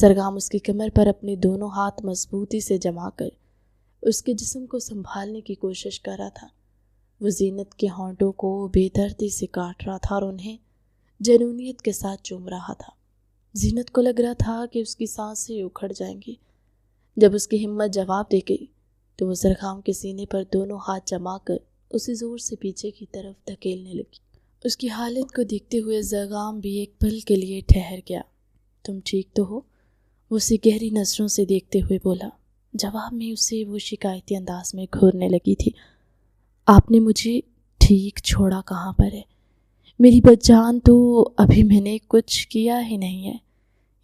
سرگام اس کی کمر پر اپنے دونوں ہاتھ مضبوطی سے جما کر اس کے جسم کو سنبھالنے کی کوشش کر رہا تھا۔ وہ زینت کے ہونٹوں کو بے دردی سے کاٹ رہا تھا اور انہیں جنونیت کے ساتھ چوم رہا تھا۔ زینت کو لگ رہا تھا کہ اس کی سانسیں اکھڑ جائیں گی۔ جب اس کی ہمت جواب دے گئی تو وہ سرگام کے سینے پر دونوں ہاتھ جما کر اسے زور سے پیچھے کی طرف دھکیلنے لگی۔ اس کی حالت کو دیکھتے ہوئے سرگام بھی ایک پل کے لیے ٹھہر گیا۔ تم ٹھیک تو ہو؟ وہ اسے گہری نظروں سے دیکھتے ہوئے بولا۔ جواب میں اسے وہ شکایتی انداز میں گھورنے لگی تھی۔ آپ نے مجھے ٹھیک چھوڑا کہاں پر ہے؟ میری بچان تو ابھی میں نے کچھ کیا ہی نہیں ہے۔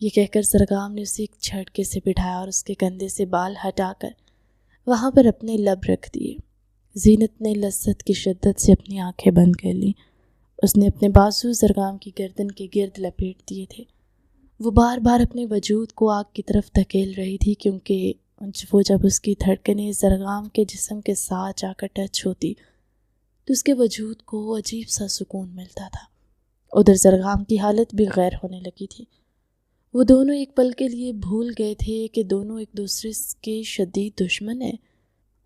یہ کہہ کر سرگام نے اسے ایک جھٹکے سے بٹھایا اور اس کے کندھے سے بال ہٹا کر وہاں پر اپنے لب رکھ دیے۔ زینت نے لذت کی شدت سے اپنی آنکھیں بند کر لیں۔ اس نے اپنے بازو سرگام کی گردن کے گرد لپیٹ دیے تھے۔ وہ بار بار اپنے وجود کو آگ کی طرف دھکیل رہی تھی کیونکہ وہ جب اس کی دھڑکنیں سرگام کے جسم کے ساتھ جا کر ٹچ ہوتی تو اس کے وجود کو عجیب سا سکون ملتا تھا۔ ادھر سرگام کی حالت بھی غیر ہونے لگی تھی۔ وہ دونوں ایک پل کے لیے بھول گئے تھے کہ دونوں ایک دوسرے کے شدید دشمن ہیں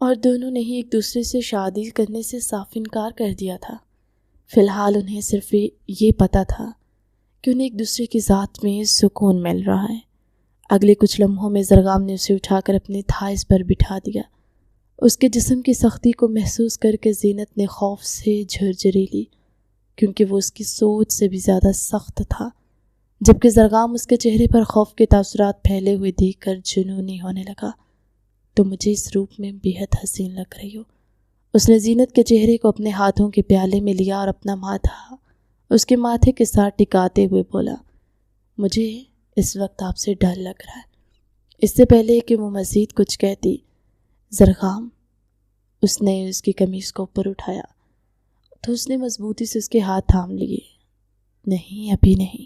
اور دونوں نے ہی ایک دوسرے سے شادی کرنے سے صاف انکار کر دیا تھا۔ فی الحال انہیں صرف یہ پتہ تھا کہ انہیں ایک دوسرے کی ذات میں سکون مل رہا ہے۔ اگلے کچھ لمحوں میں سرگام نے اسے اٹھا کر اپنے تھائز پر بٹھا دیا۔ اس کے جسم کی سختی کو محسوس کر کے زینت نے خوف سے جھرجھری لی کیونکہ وہ اس کی سوچ سے بھی زیادہ سخت تھا۔ جبکہ سرگام اس کے چہرے پر خوف کے تاثرات پھیلے ہوئے دیکھ کر جنونی ہونے لگا۔ تو مجھے اس روپ میں بے حد حسین لگ رہی ہو۔ اس نے زینت کے چہرے کو اپنے ہاتھوں کے پیالے میں لیا اور اپنا ماتھا اس کے ماتھے کے ساتھ ٹکاتے ہوئے بولا، مجھے اس وقت آپ سے ڈر لگ رہا ہے۔ اس سے پہلے کہ وہ مزید کچھ کہتی، سرگام، اس نے اس کی قمیص کو اوپر اٹھایا تو اس نے مضبوطی سے اس کے ہاتھ تھام لیے۔ نہیں، ابھی نہیں۔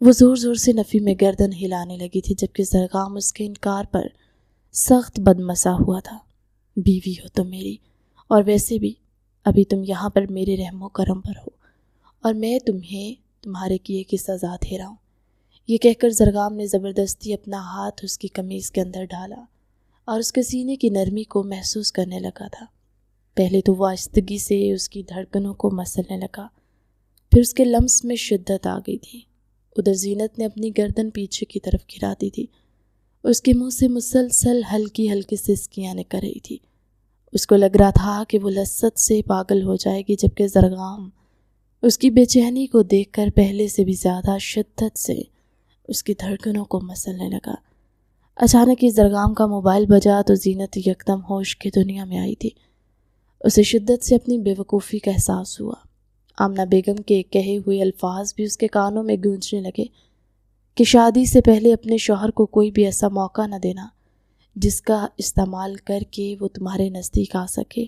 وہ زور زور سے نفی میں گردن ہلانے لگی تھی جبکہ سرگام اس کے انکار پر سخت بدمزہ ہوا تھا۔ بیوی ہو تم میری، اور ویسے بھی ابھی تم یہاں پر میرے رحم و کرم پر ہو اور میں تمہیں تمہارے کیے کی سزا دے رہا ہوں۔ یہ کہہ کر سرگام نے زبردستی اپنا ہاتھ اس کی قمیص کے اندر ڈالا اور اس کے سینے کی نرمی کو محسوس کرنے لگا تھا۔ پہلے تو وہ آہستگی سے اس کی دھڑکنوں کو مسلنے لگا، پھر اس کے لمس میں شدت آ گئی تھی۔ ادھر زینت نے اپنی گردن پیچھے کی طرف گرا دی تھی۔ اس کے منہ سے مسلسل ہلکی ہلکی سسکیاں نکل رہی تھی۔ اس کو لگ رہا تھا کہ وہ لذت سے پاگل ہو جائے گی جبکہ سرگام اس کی بے چینی کو دیکھ کر پہلے سے بھی زیادہ شدت سے اس کی دھڑکنوں کو مسلنے لگا۔ اچانک ہی سرگام کا موبائل بجا تو زینت یکدم ہوش کی دنیا میں آئی تھی۔ اسے شدت سے اپنی بے وقوفی کا احساس ہوا۔ آمنہ بیگم کے کہے ہوئے الفاظ بھی اس کے کانوں میں گونجنے لگے کہ شادی سے پہلے اپنے شوہر کو کوئی بھی ایسا موقع نہ دینا جس کا استعمال کر کے وہ تمہارے نزدیک آ سکے،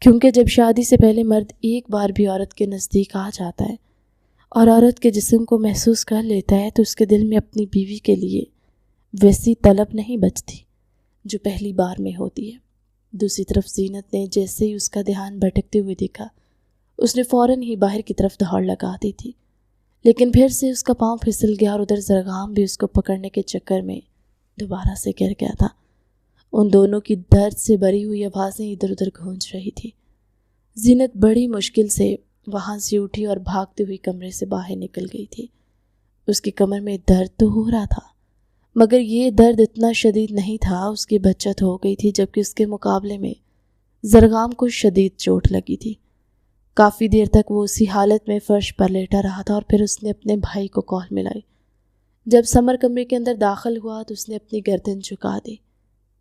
کیونکہ جب شادی سے پہلے مرد ایک بار بھی عورت کے نزدیک آ جاتا ہے اور عورت کے جسم کو محسوس کر لیتا ہے تو اس کے دل میں اپنی بیوی کے لیے ویسی طلب نہیں بچتی جو پہلی بار میں ہوتی ہے۔ دوسری طرف زینت نے جیسے ہی اس کا دھیان بھٹکتے ہوئے دیکھا، اس نے فوراً ہی باہر کی طرف دوڑ لگا دی تھی، لیکن پھر سے اس کا پاؤں پھسل گیا اور ادھر سرگام بھی اس کو پکڑنے کے چکر میں دوبارہ سے گر گیا تھا۔ ان دونوں کی درد سے بھری ہوئی آوازیں ادھر ادھر گونج رہی تھی۔ زینت بڑی مشکل سے وہاں سے اٹھی اور بھاگتی ہوئی کمرے سے باہر نکل گئی تھی۔ اس کی کمر میں درد تو ہو رہا تھا مگر یہ درد اتنا شدید نہیں تھا۔ اس کی بچت ہو گئی تھی جبکہ اس کے مقابلے میں سرگام کو شدید چوٹ لگی تھی۔ کافی دیر تک وہ اسی حالت میں فرش پر لیٹا رہا تھا اور پھر اس نے اپنے بھائی کو کال ملائی۔ جب سمر کمرے کے اندر داخل ہوا تو اس نے اپنی گردن جھکا دی۔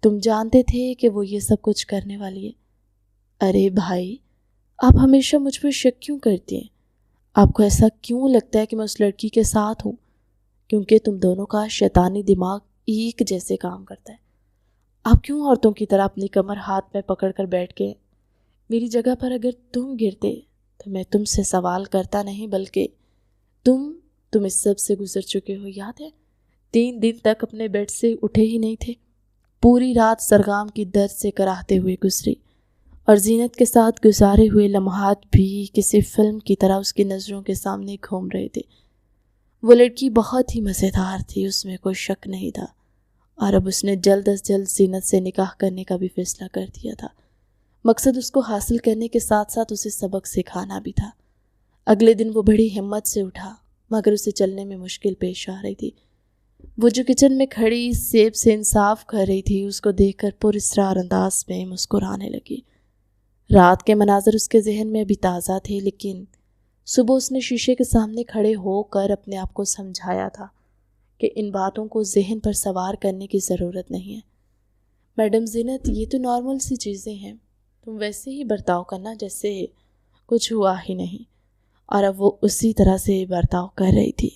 تم جانتے تھے کہ وہ یہ سب کچھ کرنے والی ہے؟ ارے بھائی، آپ ہمیشہ مجھ پر شک کیوں کرتی ہیں؟ آپ کو ایسا کیوں لگتا ہے کہ میں اس لڑکی کے ساتھ ہوں؟ کیونکہ تم دونوں کا شیطانی دماغ ایک جیسے کام کرتا ہے۔ آپ کیوں عورتوں کی طرح اپنی کمر ہاتھ میں پکڑ کر بیٹھ کے؟ میری جگہ پر اگر تم گرتے تو میں تم سے سوال کرتا نہیں بلکہ تم اس سب سے گزر چکے ہو، یاد ہے؟ 3 دن تک اپنے بیڈ سے اٹھے ہی نہیں تھے۔ پوری رات سرگام کی درد سے کراہتے ہوئے گزری اور زینت کے ساتھ گزارے ہوئے لمحات بھی کسی فلم کی طرح اس کی نظروں کے سامنے گھوم رہے تھے۔ وہ لڑکی بہت ہی مزیدار تھی، اس میں کوئی شک نہیں تھا، اور اب اس نے جلد از جلد زینت سے نکاح کرنے کا بھی فیصلہ کر دیا تھا۔ مقصد اس کو حاصل کرنے کے ساتھ ساتھ اسے سبق سکھانا بھی تھا۔ اگلے دن وہ بڑی ہمت سے اٹھا، مگر اسے چلنے میں مشکل پیش آ رہی تھی۔ وہ جو کچن میں کھڑی سیب سے انصاف کر رہی تھی، اس کو دیکھ کر پر اسرار انداز میں مسکرانے لگی۔ رات کے مناظر اس کے ذہن میں ابھی تازہ تھے، لیکن صبح اس نے شیشے کے سامنے کھڑے ہو کر اپنے آپ کو سمجھایا تھا کہ ان باتوں کو ذہن پر سوار کرنے کی ضرورت نہیں ہے۔ میڈم زینت، یہ تو نارمل سی چیزیں ہیں، تم ویسے ہی برتاؤ کرنا جیسے کچھ ہوا ہی نہیں۔ اور اب وہ اسی طرح سے برتاؤ کر رہی تھی،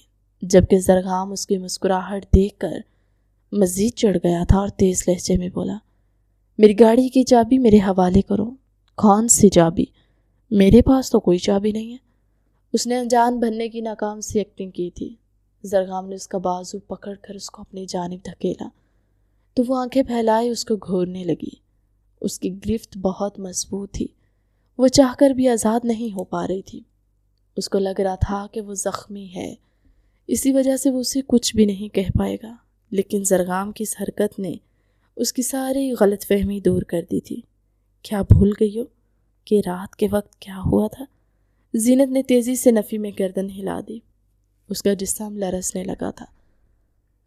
جبکہ زرغام اس کی مسکراہٹ دیکھ کر مزید چڑھ گیا تھا اور تیز لہجے میں بولا، میری گاڑی کی چابی میرے حوالے کرو۔ کون سی چابی؟ میرے پاس تو کوئی چابی نہیں ہے۔ اس نے انجان بننے کی ناکام سی ایکٹنگ کی تھی۔ زرغام نے اس کا بازو پکڑ کر اس کو اپنی جانب دھکیلا تو وہ آنکھیں پھیلائے اس کو گھورنے لگی۔ اس کی گرفت بہت مضبوط تھی، وہ چاہ کر بھی آزاد نہیں ہو پا رہی تھی۔ اس کو لگ رہا تھا کہ وہ زخمی ہے، اسی وجہ سے وہ اسے کچھ بھی نہیں کہہ پائے گا، لیکن زرغام کی اس حرکت نے اس کی ساری غلط فہمی دور کر دی تھی۔ کیا بھول گئی ہو کہ رات کے وقت کیا ہوا تھا؟ زینت نے تیزی سے نفی میں گردن ہلا دی، اس کا جسم لرزنے لگا تھا۔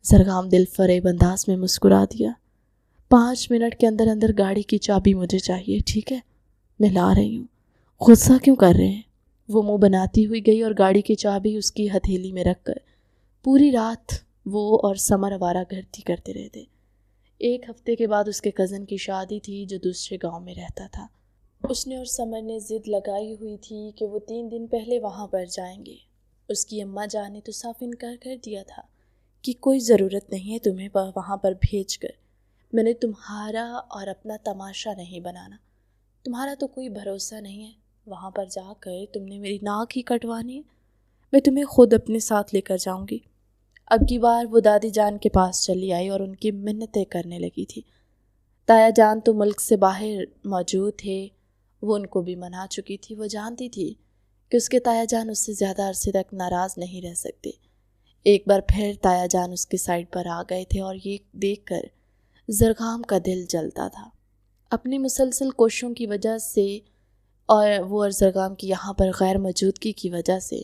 زرغام دل فریب انداز میں مسکرا دیا، 5 منٹ کے اندر اندر گاڑی کی چابی مجھے چاہیے، ٹھیک ہے؟ میں لا رہی ہوں۔ غصہ کیوں کر رہے ہیں؟ وہ منہ بناتی ہوئی گئی اور گاڑی کی چابی اس کی ہتھیلی میں رکھ کر پوری رات وہ اور سمر آوارہ گردی کرتے رہتے۔ 1 ہفتے کے بعد اس کے کزن کی شادی تھی جو دوسرے گاؤں میں رہتا تھا۔ اس نے اور سمر نے ضد لگائی ہوئی تھی کہ وہ 3 دن پہلے وہاں پر جائیں گے۔ اس کی اماں جان نے تو صاف انکار کر دیا تھا کہ کوئی ضرورت نہیں ہے تمہیں وہاں پر بھیج کر، میں نے تمہارا اور اپنا تماشا نہیں بنانا، تمہارا تو کوئی بھروسہ نہیں ہے، وہاں پر جا کر تم نے میری ناک ہی کٹوانی ہے، میں تمہیں خود اپنے ساتھ لے کر جاؤں گی۔ اب کی بار وہ دادی جان کے پاس چلی آئی اور ان کی منتیں کرنے لگی تھی۔ تایا جان تو ملک سے باہر موجود تھے، وہ ان کو بھی منا چکی تھی۔ وہ جانتی تھی کہ اس کے تایا جان اس سے زیادہ عرصے تک ناراض نہیں رہ سکتے۔ ایک بار پھر تایا جان اس کی سائڈ پر آ گئے تھے اور یہ دیکھ کر زرغام کا دل جلتا تھا۔ اپنی مسلسل کوششوں کی وجہ سے اور زرغام کی یہاں پر غیر موجودگی کی وجہ سے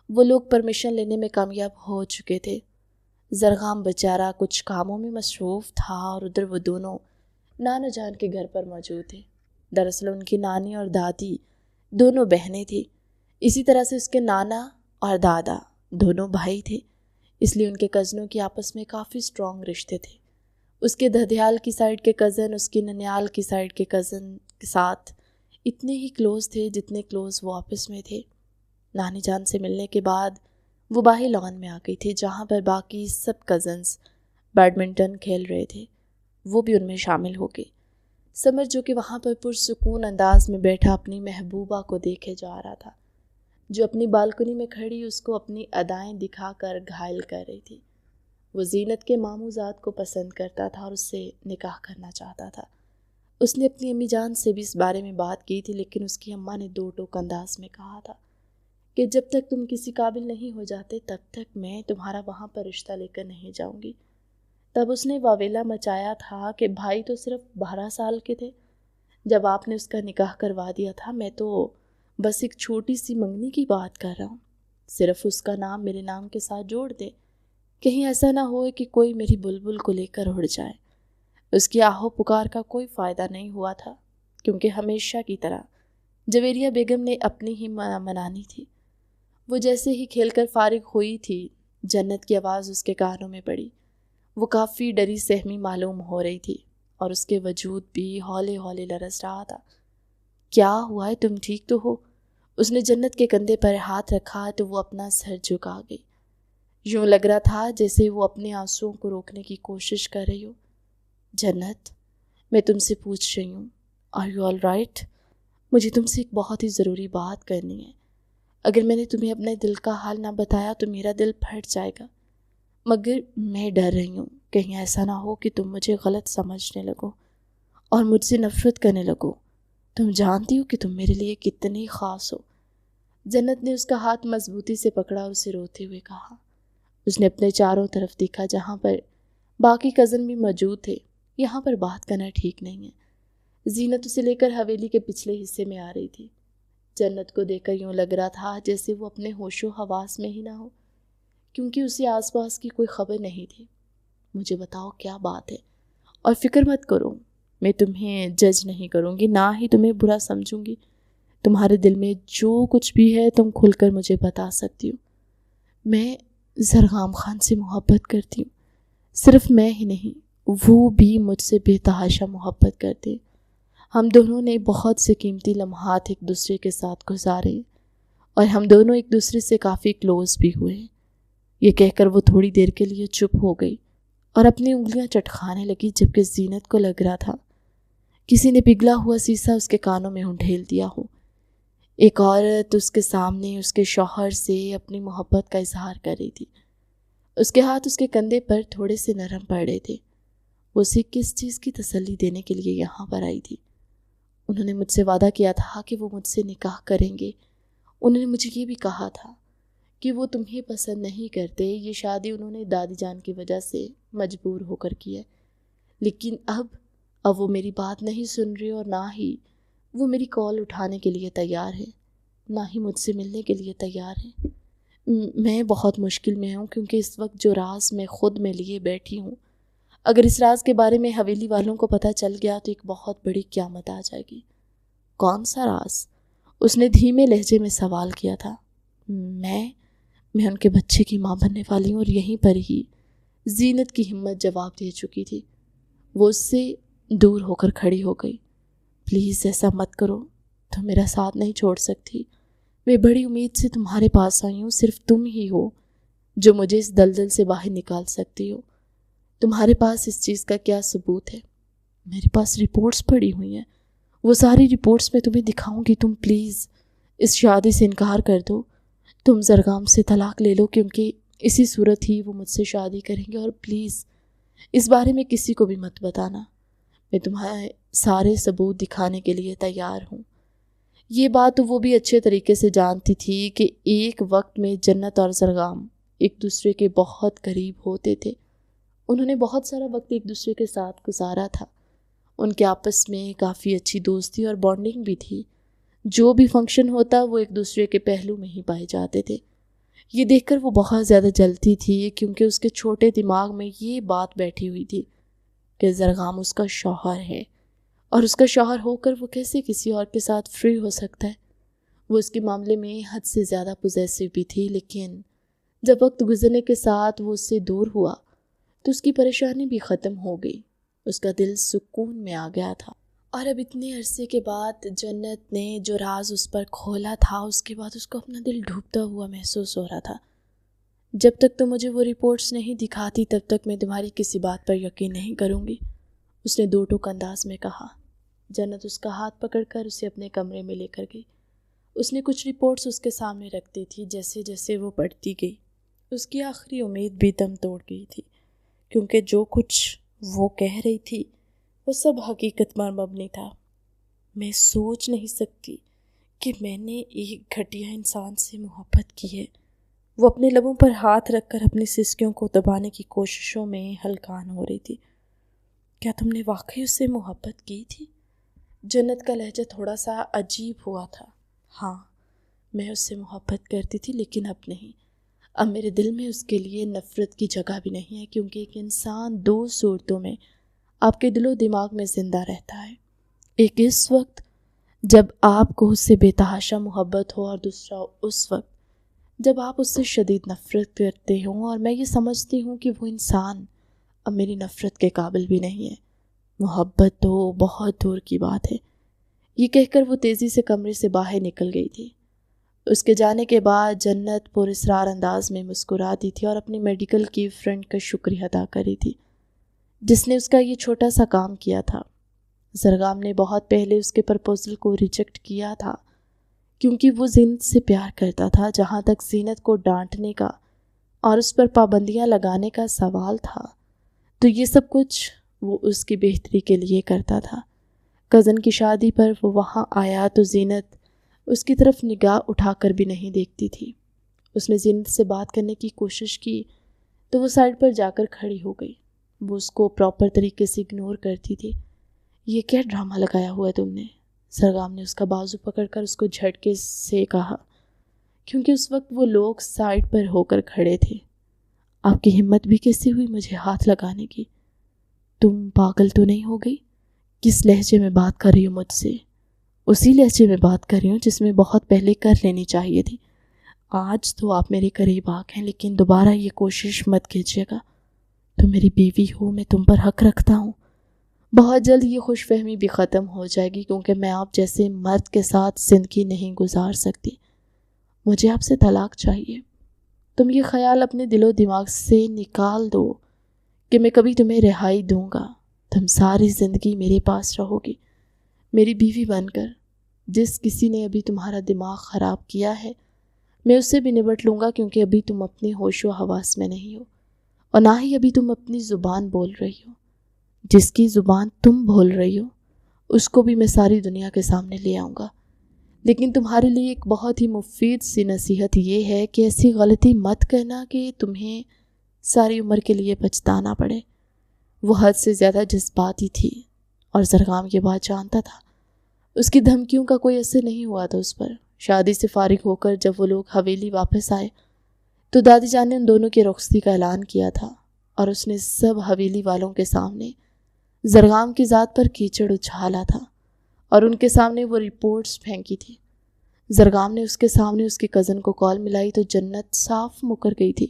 وہ لوگ پرمیشن لینے میں کامیاب ہو چکے تھے۔ زرغام بیچارہ کچھ کاموں میں مصروف تھا اور ادھر وہ دونوں نانا جان کے گھر پر موجود تھے۔ دراصل ان کی نانی اور دادی دونوں بہنیں تھیں، اسی طرح سے اس کے نانا اور دادا دونوں بھائی تھے، اس لیے ان کے کزنوں کی آپس میں کافی اسٹرانگ رشتے تھے۔ اس کے دھدیال کی سائڈ کے کزن اس کی ننیال کی سائڈ کے کزن کے ساتھ اتنے ہی کلوز تھے جتنے کلوز وہ آپس میں تھے۔ نانی جان سے ملنے کے بعد وہ باہر لان میں آ گئی تھی جہاں پر باقی سب کزنز بیڈمنٹن کھیل رہے تھے، وہ بھی ان میں شامل ہو گئے۔ سمر جو کہ وہاں پر پرسکون انداز میں بیٹھا اپنی محبوبہ کو دیکھے جا رہا تھا، جو اپنی بالکنی میں کھڑی اس کو اپنی ادائیں دکھا کر گھائل کر رہی تھی۔ وہ زینت کے ماموں زاد کو پسند کرتا تھا اور اس سے نکاح کرنا چاہتا تھا۔ اس نے اپنی امی جان سے بھی اس بارے میں بات کی تھی، لیکن اس کی اماں نے 2 ٹوک انداز میں کہا تھا کہ جب تک تم کسی قابل نہیں ہو جاتے تب تک میں تمہارا وہاں پر رشتہ لے کر نہیں جاؤں گی۔ تب اس نے واویلا مچایا تھا کہ بھائی تو صرف 12 سال کے تھے جب آپ نے اس کا نکاح کروا دیا تھا، میں تو بس ایک چھوٹی سی منگنی کی بات کر رہا ہوں، صرف اس کا نام میرے نام کے ساتھ جوڑ دے، کہیں ایسا نہ ہو کہ کوئی میری بلبل کو لے کر اڑ جائے۔ اس کی آہو پکار کا کوئی فائدہ نہیں ہوا تھا، کیونکہ ہمیشہ کی طرح جویریہ بیگم نے اپنی ہی منانی تھی۔ وہ جیسے ہی کھیل کر فارغ ہوئی تھی، جنت کی آواز اس کے کانوں میں پڑی۔ وہ کافی ڈری سہمی معلوم ہو رہی تھی اور اس کے وجود بھی ہولے ہولے لرز رہا تھا۔ کیا ہوا ہے، تم ٹھیک تو ہو؟ اس نے جنت کے کندھے پر ہاتھ رکھا تو وہ اپنا سر جھکا گئی، یوں لگ رہا تھا جیسے وہ اپنے آنسوؤں کو روکنے کی کوشش کر رہی ہو۔ جنت، میں تم سے پوچھ رہی ہوں، آر یو آل رائٹ؟ مجھے تم سے ایک بہت ہی ضروری بات کرنی ہے۔ اگر میں نے تمہیں اپنے دل کا حال نہ بتایا تو میرا دل پھٹ جائے گا، مگر میں ڈر رہی ہوں کہیں ایسا نہ ہو کہ تم مجھے غلط سمجھنے لگو اور مجھ سے نفرت کرنے لگو۔ تم جانتی ہو کہ تم میرے لیے کتنی خاص ہو۔ جنت نے اس کا ہاتھ مضبوطی سے پکڑا اور اسے روتے ہوئے کہا، اس نے اپنے چاروں طرف دیکھا جہاں پر باقی کزن بھی موجود تھے۔ یہاں پر بات کرنا ٹھیک نہیں ہے۔ زینت اسے لے کر حویلی کے پچھلے حصے میں آ رہی تھی۔ جنت کو دیکھ کر یوں لگ رہا تھا جیسے وہ اپنے ہوش و حواس میں ہی نہ ہو، کیونکہ اسے آس پاس کی کوئی خبر نہیں تھی۔ مجھے بتاؤ کیا بات ہے، اور فکر مت کرو، میں تمہیں جج نہیں کروں گی، نہ ہی تمہیں برا سمجھوں گی۔ تمہارے دل میں جو کچھ بھی ہے تم کھل کر مجھے بتا سکتی ہو۔ میں زرغام خان سے محبت کرتی ہوں، صرف میں ہی نہیں، وہ بھی مجھ سے بے تحاشا محبت کرتے ہیں۔ ہم دونوں نے بہت سے قیمتی لمحات ایک دوسرے کے ساتھ گزارے ہیں، اور ہم دونوں ایک دوسرے سے کافی کلوز بھی ہوئے ہیں۔ یہ کہہ کر وہ تھوڑی دیر کے لیے چپ ہو گئی اور اپنی انگلیاں چٹکانے لگی، جبکہ زینت کو لگ رہا تھا کسی نے پگھلا ہوا سیسا اس کے کانوں میں ڈھیل دیا ہو۔ ایک عورت اس کے سامنے اس کے شوہر سے اپنی محبت کا اظہار کر رہی تھی۔ اس کے ہاتھ اس کے کندھے پر تھوڑے سے نرم پڑ رہے تھے۔ وہ اسے کس چیز کی تسلی دینے کے لیے یہاں پر آئی تھی؟ انہوں نے مجھ سے وعدہ کیا تھا کہ وہ مجھ سے نکاح کریں گے۔ انہوں نے مجھے یہ بھی کہا تھا کہ وہ تمہیں پسند نہیں کرتے، یہ شادی انہوں نے دادی جان کی وجہ سے مجبور ہو کر کی ہے۔ لیکن اب وہ میری بات نہیں سن رہے، اور نہ ہی وہ میری کال اٹھانے کے لیے تیار ہے، نہ ہی مجھ سے ملنے کے لیے تیار ہے۔ میں بہت مشکل میں ہوں، کیونکہ اس وقت جو راز میں خود میں لیے بیٹھی ہوں، اگر اس راز کے بارے میں حویلی والوں کو پتہ چل گیا تو ایک بہت بڑی قیامت آ جائے گی۔ کون سا راز؟ اس نے دھیمے لہجے میں سوال کیا تھا۔ میں ان کے بچے کی ماں بننے والی ہوں، اور یہیں پر ہی زینت کی ہمت جواب دے چکی تھی۔ وہ اس سے دور ہو کر کھڑی ہو گئی۔ پلیز ایسا مت کرو، تم میرا ساتھ نہیں چھوڑ سکتی۔ میں بڑی امید سے تمہارے پاس آئی ہوں، صرف تم ہی ہو جو مجھے اس دلدل سے باہر نکال سکتی ہو۔ تمہارے پاس اس چیز کا کیا ثبوت ہے؟ میرے پاس رپورٹس پڑی ہوئی ہیں، وہ ساری رپورٹس میں تمہیں دکھاؤں گی۔ تم پلیز اس شادی سے انکار کر دو، تم زرغام سے طلاق لے لو، کیونکہ اسی صورت ہی وہ مجھ سے شادی کریں گے۔ اور پلیز اس بارے میں کسی کو بھی مت بتانا، میں تمہارے سارے ثبوت دکھانے کے لیے تیار ہوں۔ یہ بات وہ بھی اچھے طریقے سے جانتی تھی کہ ایک وقت میں جنت اور زرغام ایک دوسرے کے بہت قریب ہوتے تھے۔ انہوں نے بہت سارا وقت ایک دوسرے کے ساتھ گزارا تھا۔ ان کے آپس میں کافی اچھی دوستی اور بانڈنگ بھی تھی۔ جو بھی فنکشن ہوتا وہ ایک دوسرے کے پہلو میں ہی پائے جاتے تھے۔ یہ دیکھ کر وہ بہت زیادہ جلتی تھی، کیونکہ اس کے چھوٹے دماغ میں یہ بات بیٹھی ہوئی تھی کہ زرغام اس کا شوہر ہے، اور اس کا شوہر ہو کر وہ کیسے کسی اور کے ساتھ فری ہو سکتا ہے۔ وہ اس کے معاملے میں حد سے زیادہ پوزیسو بھی تھی، لیکن جب وقت گزرنے کے ساتھ وہ اس سے دور ہوا تو اس کی پریشانی بھی ختم ہو گئی، اس کا دل سکون میں آ گیا تھا۔ اور اب اتنے عرصے کے بعد جنت نے جو راز اس پر کھولا تھا، اس کے بعد اس کو اپنا دل ڈوبتا ہوا محسوس ہو رہا تھا۔ جب تک تم مجھے وہ رپورٹس نہیں دکھاتی تب تک میں تمہاری کسی بات پر یقین نہیں کروں گی، اس نے دو ٹوک انداز میں کہا۔ جنت اس کا ہاتھ پکڑ کر اسے اپنے کمرے میں لے کر گئی۔ اس نے کچھ رپورٹس اس کے سامنے رکھ دی تھی۔ جیسے جیسے وہ پڑھتی گئی اس کی آخری امید بھی دم توڑ گئی تھی، کیونکہ جو کچھ وہ کہہ رہی تھی وہ سب حقیقت پر مبنی تھا۔ میں سوچ نہیں سکتی کہ میں نے ایک گھٹیا انسان سے محبت کی ہے۔ وہ اپنے لبوں پر ہاتھ رکھ کر اپنی سسکیوں کو دبانے کی کوششوں میں ہلکان ہو رہی تھی۔ کیا تم نے واقعی اس سے محبت کی تھی؟ جنت کا لہجہ تھوڑا سا عجیب ہوا تھا۔ ہاں، میں اس سے محبت کرتی تھی، لیکن اب نہیں۔ اب میرے دل میں اس کے لیے نفرت کی جگہ بھی نہیں ہے، کیونکہ ایک انسان دو صورتوں میں آپ کے دل و دماغ میں زندہ رہتا ہے۔ ایک اس وقت جب آپ کو اس سے بے تحاشا محبت ہو، اور دوسرا اس وقت جب آپ اس سے شدید نفرت کرتے ہوں، اور میں یہ سمجھتی ہوں کہ وہ انسان اب میری نفرت کے قابل بھی نہیں ہے۔ محبت تو بہت دور کی بات ہے۔ یہ کہہ کر وہ تیزی سے کمرے سے باہر نکل گئی تھی۔ اس کے جانے کے بعد جنت پر اسرار انداز میں مسکراتی تھی اور اپنی میڈیکل کی فرینڈ کا شکریہ ادا کری تھی، جس نے اس کا یہ چھوٹا سا کام کیا تھا۔ زرغام نے بہت پہلے اس کے پرپوزل کو ریجیکٹ کیا تھا، کیونکہ وہ زینت سے پیار کرتا تھا۔ جہاں تک زینت کو ڈانٹنے کا اور اس پر پابندیاں لگانے کا سوال تھا، تو یہ سب کچھ وہ اس کی بہتری کے لیے کرتا تھا۔ کزن کی شادی پر وہ وہاں آیا تو زینت اس کی طرف نگاہ اٹھا کر بھی نہیں دیکھتی تھی۔ اس نے زینت سے بات کرنے کی کوشش کی، تو وہ سائڈ پر جا کر کھڑی ہو گئی۔ وہ اس کو پراپر طریقے سے اگنور کرتی تھی۔ یہ کیا ڈرامہ لگایا ہوا ہے تم نے؟ سرگام نے اس کا بازو پکڑ کر اس کو جھٹکے سے کہا، کیونکہ اس وقت وہ لوگ سائڈ پر ہو کر کھڑے تھے۔ آپ کی ہمت بھی کیسے ہوئی مجھے ہاتھ لگانے کی؟ تم پاگل تو نہیں ہو گئی؟ کس لہجے میں بات کر رہی ہو مجھ سے؟ اسی لہجے میں بات کر رہی ہوں جس میں بہت پہلے کر لینی چاہیے تھی۔ آج تو آپ میرے قریب آ گئے، لیکن دوبارہ یہ کوشش مت کیجیے گا۔ تم میری بیوی ہو، میں تم پر حق رکھتا ہوں۔ بہت جلد یہ خوش فہمی بھی ختم ہو جائے گی، کیونکہ میں آپ جیسے مرد کے ساتھ زندگی نہیں گزار سکتی۔ مجھے آپ سے طلاق چاہیے۔ تم یہ خیال اپنے دل و دماغ سے نکال دو کہ میں کبھی تمہیں رہائی دوں گا۔ تم ساری زندگی میرے پاس رہو گی، میری بیوی بن کر۔ جس کسی نے ابھی تمہارا دماغ خراب کیا ہے، میں اس سے بھی نبٹ لوں گا، کیونکہ ابھی تم اپنے ہوش و حواس میں نہیں ہو، اور نہ ہی ابھی تم اپنی زبان بول رہی ہو۔ جس کی زبان تم بول رہی ہو اس کو بھی میں ساری دنیا کے سامنے لے آؤں گا۔ لیکن تمہارے لیے ایک بہت ہی مفید سی نصیحت یہ ہے کہ ایسی غلطی مت کرنا کہ تمہیں ساری عمر کے لیے پچھتانا پڑے۔ وہ حد سے زیادہ جذباتی تھی اور زرگام یہ بات جانتا تھا۔ اس کی دھمکیوں کا کوئی اثر نہیں ہوا تھا اس پر۔ شادی سے فارغ ہو کر جب وہ لوگ حویلی واپس آئے تو دادی جان نے ان دونوں کی رخصتی کا اعلان کیا تھا، اور اس نے سب حویلی والوں کے سامنے زرگام کی ذات پر کیچڑ اچھالا تھا اور ان کے سامنے وہ رپورٹس پھینکی تھی۔ زرگام نے اس کے سامنے اس کی کزن کو کال ملائی تو جنت صاف مکر گئی تھی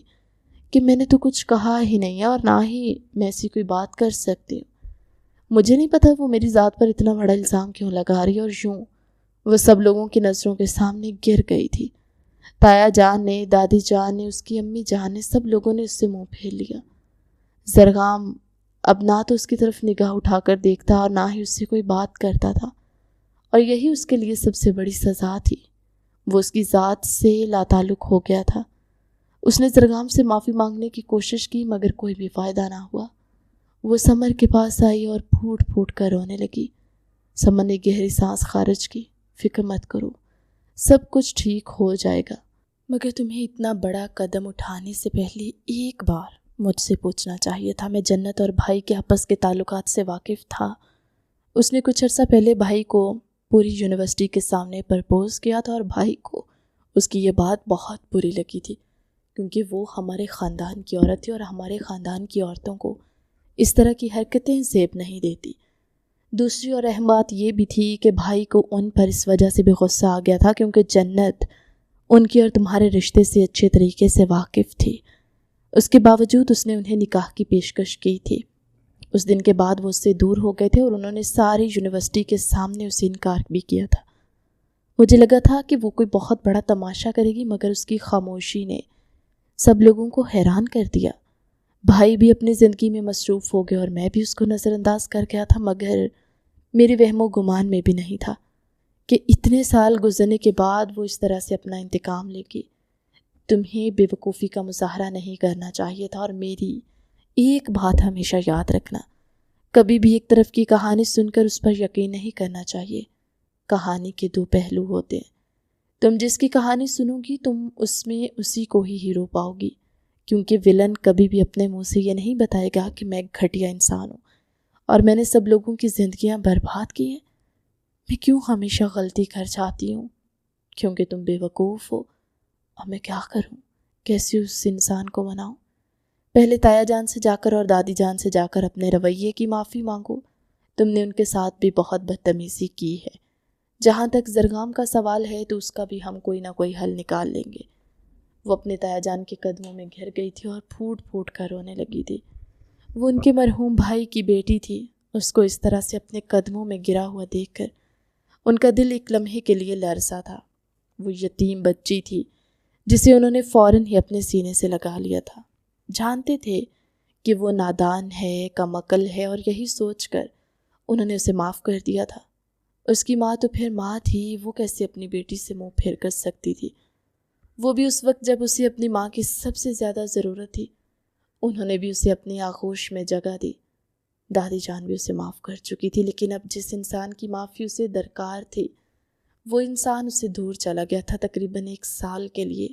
کہ میں نے تو کچھ کہا ہی نہیں ہے، اور نہ ہی میں ایسی کوئی بات کر سکتی ہوں۔ مجھے نہیں پتا وہ میری ذات پر اتنا بڑا الزام کیوں لگا رہی ہے، اور یوں وہ سب لوگوں کی نظروں کے سامنے گر گئی تھی۔ تایا جان نے، دادی جان نے، اس کی امی جان نے، سب لوگوں نے اس سے منہ پھیر لیا۔ زرگام اب نہ تو اس کی طرف نگاہ اٹھا کر دیکھتا اور نہ ہی اس سے کوئی بات کرتا تھا، اور یہی اس کے لیے سب سے بڑی سزا تھی۔ وہ اس کی ذات سے لاتعلق ہو گیا تھا۔ اس نے زرگام سے معافی مانگنے کی کوشش کی، مگر کوئی بھی فائدہ نہ ہوا۔ وہ سمر کے پاس آئی اور پھوٹ پھوٹ کر رونے لگی۔ سمر نے گہری سانس خارج کی۔ فکر مت کرو، سب کچھ ٹھیک ہو جائے گا، مگر تمہیں اتنا بڑا قدم اٹھانے سے پہلے ایک بار مجھ سے پوچھنا چاہیے تھا۔ میں جنت اور بھائی کے آپس کے تعلقات سے واقف تھا۔ اس نے کچھ عرصہ پہلے بھائی کو پوری یونیورسٹی کے سامنے پرپوز کیا تھا، اور بھائی کو اس کی یہ بات بہت بری لگی تھی، کیونکہ وہ ہمارے خاندان کی عورت تھی اور ہمارے خاندان کی عورتوں کو اس طرح کی حرکتیں زیب نہیں دیتی۔ دوسری اور اہم بات یہ بھی تھی کہ بھائی کو ان پر اس وجہ سے بھی غصہ آ گیا تھا کیونکہ جنت ان کی اور تمہارے رشتے سے اچھے طریقے سے واقف تھی۔ اس کے باوجود اس نے انہیں نکاح کی پیشکش کی تھی۔ اس دن کے بعد وہ اس سے دور ہو گئے تھے اور انہوں نے ساری یونیورسٹی کے سامنے اسے انکار بھی کیا تھا۔ مجھے لگا تھا کہ وہ کوئی بہت بڑا تماشا کرے گی، مگر اس کی خاموشی نے سب لوگوں کو حیران کر دیا۔ بھائی بھی اپنی زندگی میں مصروف ہو گئے اور میں بھی اس کو نظر انداز کر گیا تھا، مگر میرے وہم و گمان میں بھی نہیں تھا کہ اتنے سال گزرنے کے بعد وہ اس طرح سے اپنا انتقام لے گی۔ تمہیں بے وقوفی کا مظاہرہ نہیں کرنا چاہیے تھا، اور میری ایک بات ہمیشہ یاد رکھنا، کبھی بھی ایک طرف کی کہانی سن کر اس پر یقین نہیں کرنا چاہیے۔ کہانی کے دو پہلو ہوتے ہیں۔ تم جس کی کہانی سنو گی تم اس میں اسی کو ہی ہیرو پاؤ گی، کیونکہ ویلن کبھی بھی اپنے منہ سے یہ نہیں بتائے گا کہ میں ایک گھٹیا انسان ہوں اور میں نے سب لوگوں کی زندگیاں برباد کی ہیں۔ میں کیوں ہمیشہ غلطی کر جاتی ہوں؟ کیونکہ تم بے وقوف ہو، اور میں کیا کروں؟ کیسے اس انسان کو مناؤں؟ پہلے تایا جان سے جا کر اور دادی جان سے جا کر اپنے رویے کی معافی مانگو۔ تم نے ان کے ساتھ بھی بہت بدتمیزی کی ہے۔ جہاں تک زرگام کا سوال ہے تو اس کا بھی ہم کوئی نہ کوئی حل نکال لیں گے۔ وہ اپنے تایا جان کے قدموں میں گھر گئی تھی اور پھوٹ پھوٹ کر رونے لگی تھی۔ وہ ان کے مرحوم بھائی کی بیٹی تھی۔ اس کو اس طرح سے اپنے قدموں میں گرا ہوا دیکھ کر ان کا دل ایک لمحے کے لیے لرزا تھا۔ وہ یتیم بچی تھی جسے انہوں نے فوراً ہی اپنے سینے سے لگا لیا تھا۔ جانتے تھے کہ وہ نادان ہے، کم عقل ہے، اور یہی سوچ کر انہوں نے اسے معاف کر دیا تھا۔ اس کی ماں تو پھر ماں تھی، وہ کیسے اپنی بیٹی سے منہ پھیر کر سکتی تھی؟ وہ بھی اس وقت جب اسے اپنی ماں کی سب سے زیادہ ضرورت تھی۔ انہوں نے بھی اسے اپنی آغوش میں جگہ دی۔ دادی جان بھی اسے معاف کر چکی تھی، لیکن اب جس انسان کی معافی اسے درکار تھی وہ انسان اسے دور چلا گیا تھا تقریباً 1 سال کے لیے۔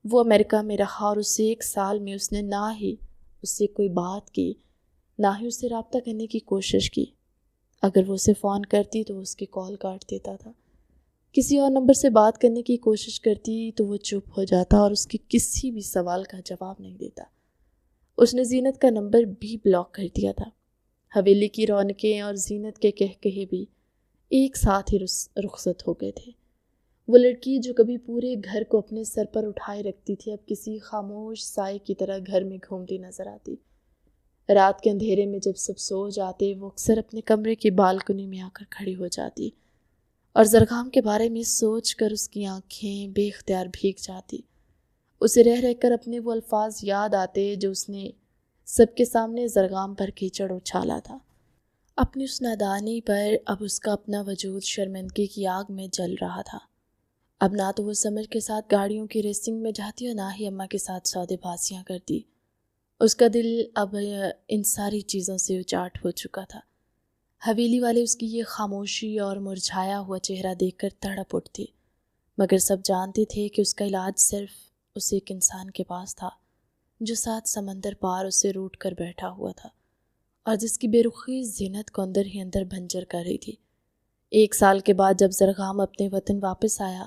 وہ امریکہ میں رہا اور اسے 1 سال میں اس نے نہ ہی اس سے کوئی بات کی، نہ ہی اس سے رابطہ کرنے کی کوشش کی۔ اگر وہ اسے فون کرتی تو وہ اس کی کال کاٹ دیتا تھا، کسی اور نمبر سے بات کرنے کی کوشش کرتی تو وہ چپ ہو جاتا اور اس کی کسی بھی سوال کا جواب نہیں دیتا۔ اس نے زینت کا نمبر بھی بلاک کر دیا تھا۔ حویلی کی رونقیں اور زینت کے کہے بھی ایک ساتھ ہی رخصت ہو گئے تھے۔ وہ لڑکی جو کبھی پورے گھر کو اپنے سر پر اٹھائے رکھتی تھی، اب کسی خاموش سائے کی طرح گھر میں گھومتی نظر آتی۔ رات کے اندھیرے میں جب سب سو جاتے، وہ اکثر اپنے کمرے کی بالکنی میں آ کر کھڑی ہو جاتی اور زرغام کے بارے میں سوچ کر اس کی آنکھیں بے اختیار بھیگ جاتی۔ اسے رہ کر اپنے وہ الفاظ یاد آتے جو اس نے سب کے سامنے زرغام پر کیچڑ اچھالا تھا۔ اپنی اس نادانی پر اب اس کا اپنا وجود شرمندگی کی آگ میں جل رہا تھا۔ اب نہ تو وہ سمر کے ساتھ گاڑیوں کی ریسنگ میں جاتی اور نہ ہی اماں کے ساتھ سودے بازیاں کرتی۔ اس کا دل اب ان ساری چیزوں سے اچاٹ ہو چکا تھا۔ حویلی والے اس کی یہ خاموشی اور مرجھایا ہوا چہرہ دیکھ کر تڑپ اٹھتے، مگر سب جانتے تھے کہ اس کا علاج صرف اس ایک انسان کے پاس تھا جو 7 سمندر پار اسے روٹ کر بیٹھا ہوا تھا اور جس کی بے رخی زینت کو اندر ہی اندر بنجر کر رہی تھی۔ 1 سال کے بعد جب زرغام اپنے وطن واپس آیا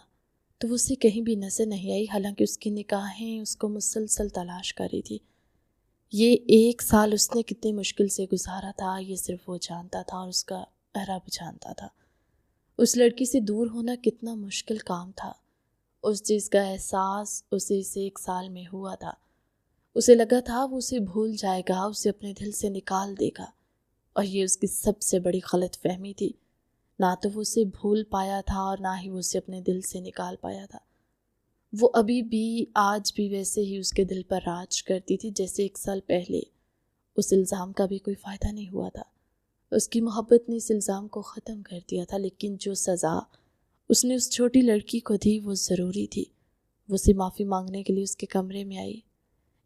تو وہ اسے کہیں بھی نظر نہیں آئی، حالانکہ اس کی نگاہیں اس کو مسلسل تلاش کر رہی تھی۔ یہ 1 سال اس نے کتنی مشکل سے گزارا تھا، یہ صرف وہ جانتا تھا اور اس کا رب جانتا تھا۔ اس لڑکی سے دور ہونا کتنا مشکل کام تھا، اس چیز کا احساس اسے اس 1 سال میں ہوا تھا۔ اسے لگا تھا وہ اسے بھول جائے گا، اسے اپنے دل سے نکال دے گا، اور یہ اس کی سب سے بڑی غلط فہمی تھی۔ نہ تو وہ اسے بھول پایا تھا اور نہ ہی وہ اسے اپنے دل سے نکال پایا تھا۔ وہ ابھی بھی آج بھی ویسے ہی اس کے دل پر راج کرتی تھی جیسے 1 سال پہلے۔ اس الزام کا بھی کوئی فائدہ نہیں ہوا تھا، اس کی محبت نے اس الزام کو ختم کر دیا تھا، لیکن جو سزا اس نے اس چھوٹی لڑکی کو دی وہ ضروری تھی۔ وہ اسے معافی مانگنے کے لیے اس کے کمرے میں آئی،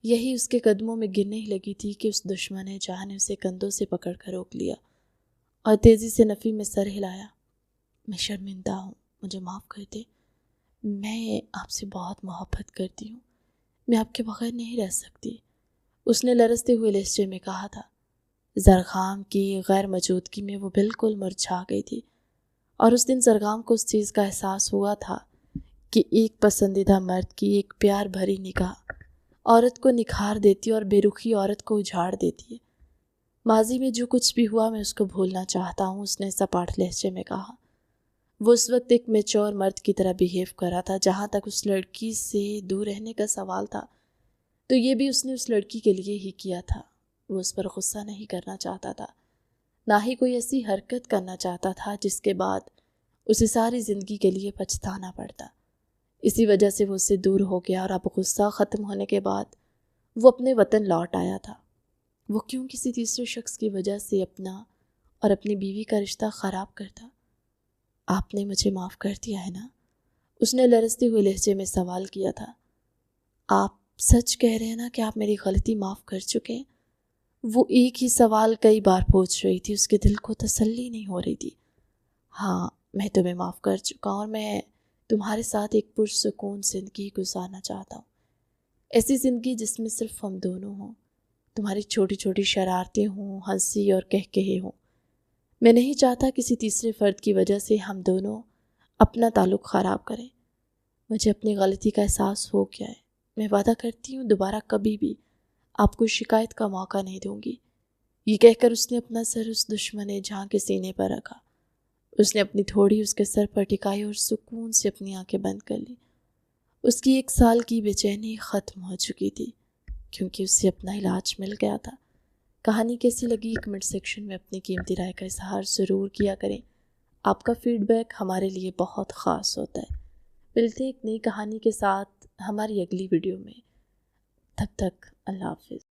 یہی اس کے قدموں میں گرنے ہی لگی تھی کہ اس دشمن جہاں نے اسے کندھوں سے پکڑ کر روک لیا اور تیزی سے نفی میں سر ہلایا۔ میں شرمندہ ہوں، مجھے معاف کر دے، میں آپ سے بہت محبت کرتی ہوں، میں آپ کے بغیر نہیں رہ سکتی، اس نے لرزتے ہوئے لہجے میں کہا تھا۔ زرغام کی غیر موجودگی میں وہ بالکل مرجھا گئی تھی، اور اس دن زرغام کو اس چیز کا احساس ہوا تھا کہ ایک پسندیدہ مرد کی ایک پیار بھری نگاہ عورت کو نکھار دیتی اور بے رخی عورت کو اجاڑ دیتی ہے۔ ماضی میں جو کچھ بھی ہوا میں اس کو بھولنا چاہتا ہوں، اس نے سپاٹ لہجے میں کہا۔ وہ اس وقت ایک میچور مرد کی طرح بیہیو کر رہا تھا۔ جہاں تک اس لڑکی سے دور رہنے کا سوال تھا تو یہ بھی اس نے اس لڑکی کے لیے ہی کیا تھا۔ وہ اس پر غصہ نہیں کرنا چاہتا تھا، نہ ہی کوئی ایسی حرکت کرنا چاہتا تھا جس کے بعد اسے ساری زندگی کے لیے پچھتانا پڑتا۔ اسی وجہ سے وہ اس سے دور ہو گیا، اور اب غصہ ختم ہونے کے بعد وہ اپنے وطن لوٹ آیا تھا۔ وہ کیوں کسی تیسرے شخص کی وجہ سے اپنا اور اپنی بیوی کا رشتہ خراب کرتا؟ آپ نے مجھے معاف کر دیا ہے نا؟ اس نے لرزتے ہوئے لہجے میں سوال کیا تھا۔ آپ سچ کہہ رہے ہیں نا کہ آپ میری غلطی معاف کر چکے ہیں؟ وہ ایک ہی سوال کئی بار پوچھ رہی تھی، اس کے دل کو تسلی نہیں ہو رہی تھی۔ ہاں، میں تمہیں معاف کر چکا ہوں، اور میں تمہارے ساتھ ایک پرسکون زندگی گزارنا چاہتا ہوں، ایسی زندگی جس میں صرف ہم دونوں ہوں، تمہاری چھوٹی چھوٹی شرارتیں ہوں، ہنسی اور کہے ہوں۔ میں نہیں چاہتا کسی تیسرے فرد کی وجہ سے ہم دونوں اپنا تعلق خراب کریں۔ مجھے اپنی غلطی کا احساس ہو گیا ہے، میں وعدہ کرتی ہوں دوبارہ کبھی بھی آپ کو شکایت کا موقع نہیں دوں گی۔ یہ کہہ کر اس نے اپنا سر اس دشمن جہاں کے سینے پر رکھا۔ اس نے اپنی تھوڑی اس کے سر پر ٹکائی اور سکون سے اپنی آنکھیں بند کر لی۔ اس کی 1 سال کی بے چینی ختم ہو چکی تھی، کیونکہ اسے اپنا علاج مل گیا تھا۔ کہانی کیسی لگی کمنٹ سیکشن میں اپنی قیمتی رائے کا اظہار ضرور کیا کریں، آپ کا فیڈ بیک ہمارے لیے بہت خاص ہوتا ہے۔ ملتے ہیں ایک نئی کہانی کے ساتھ ہماری اگلی ویڈیو میں، تب تک اللہ حافظ۔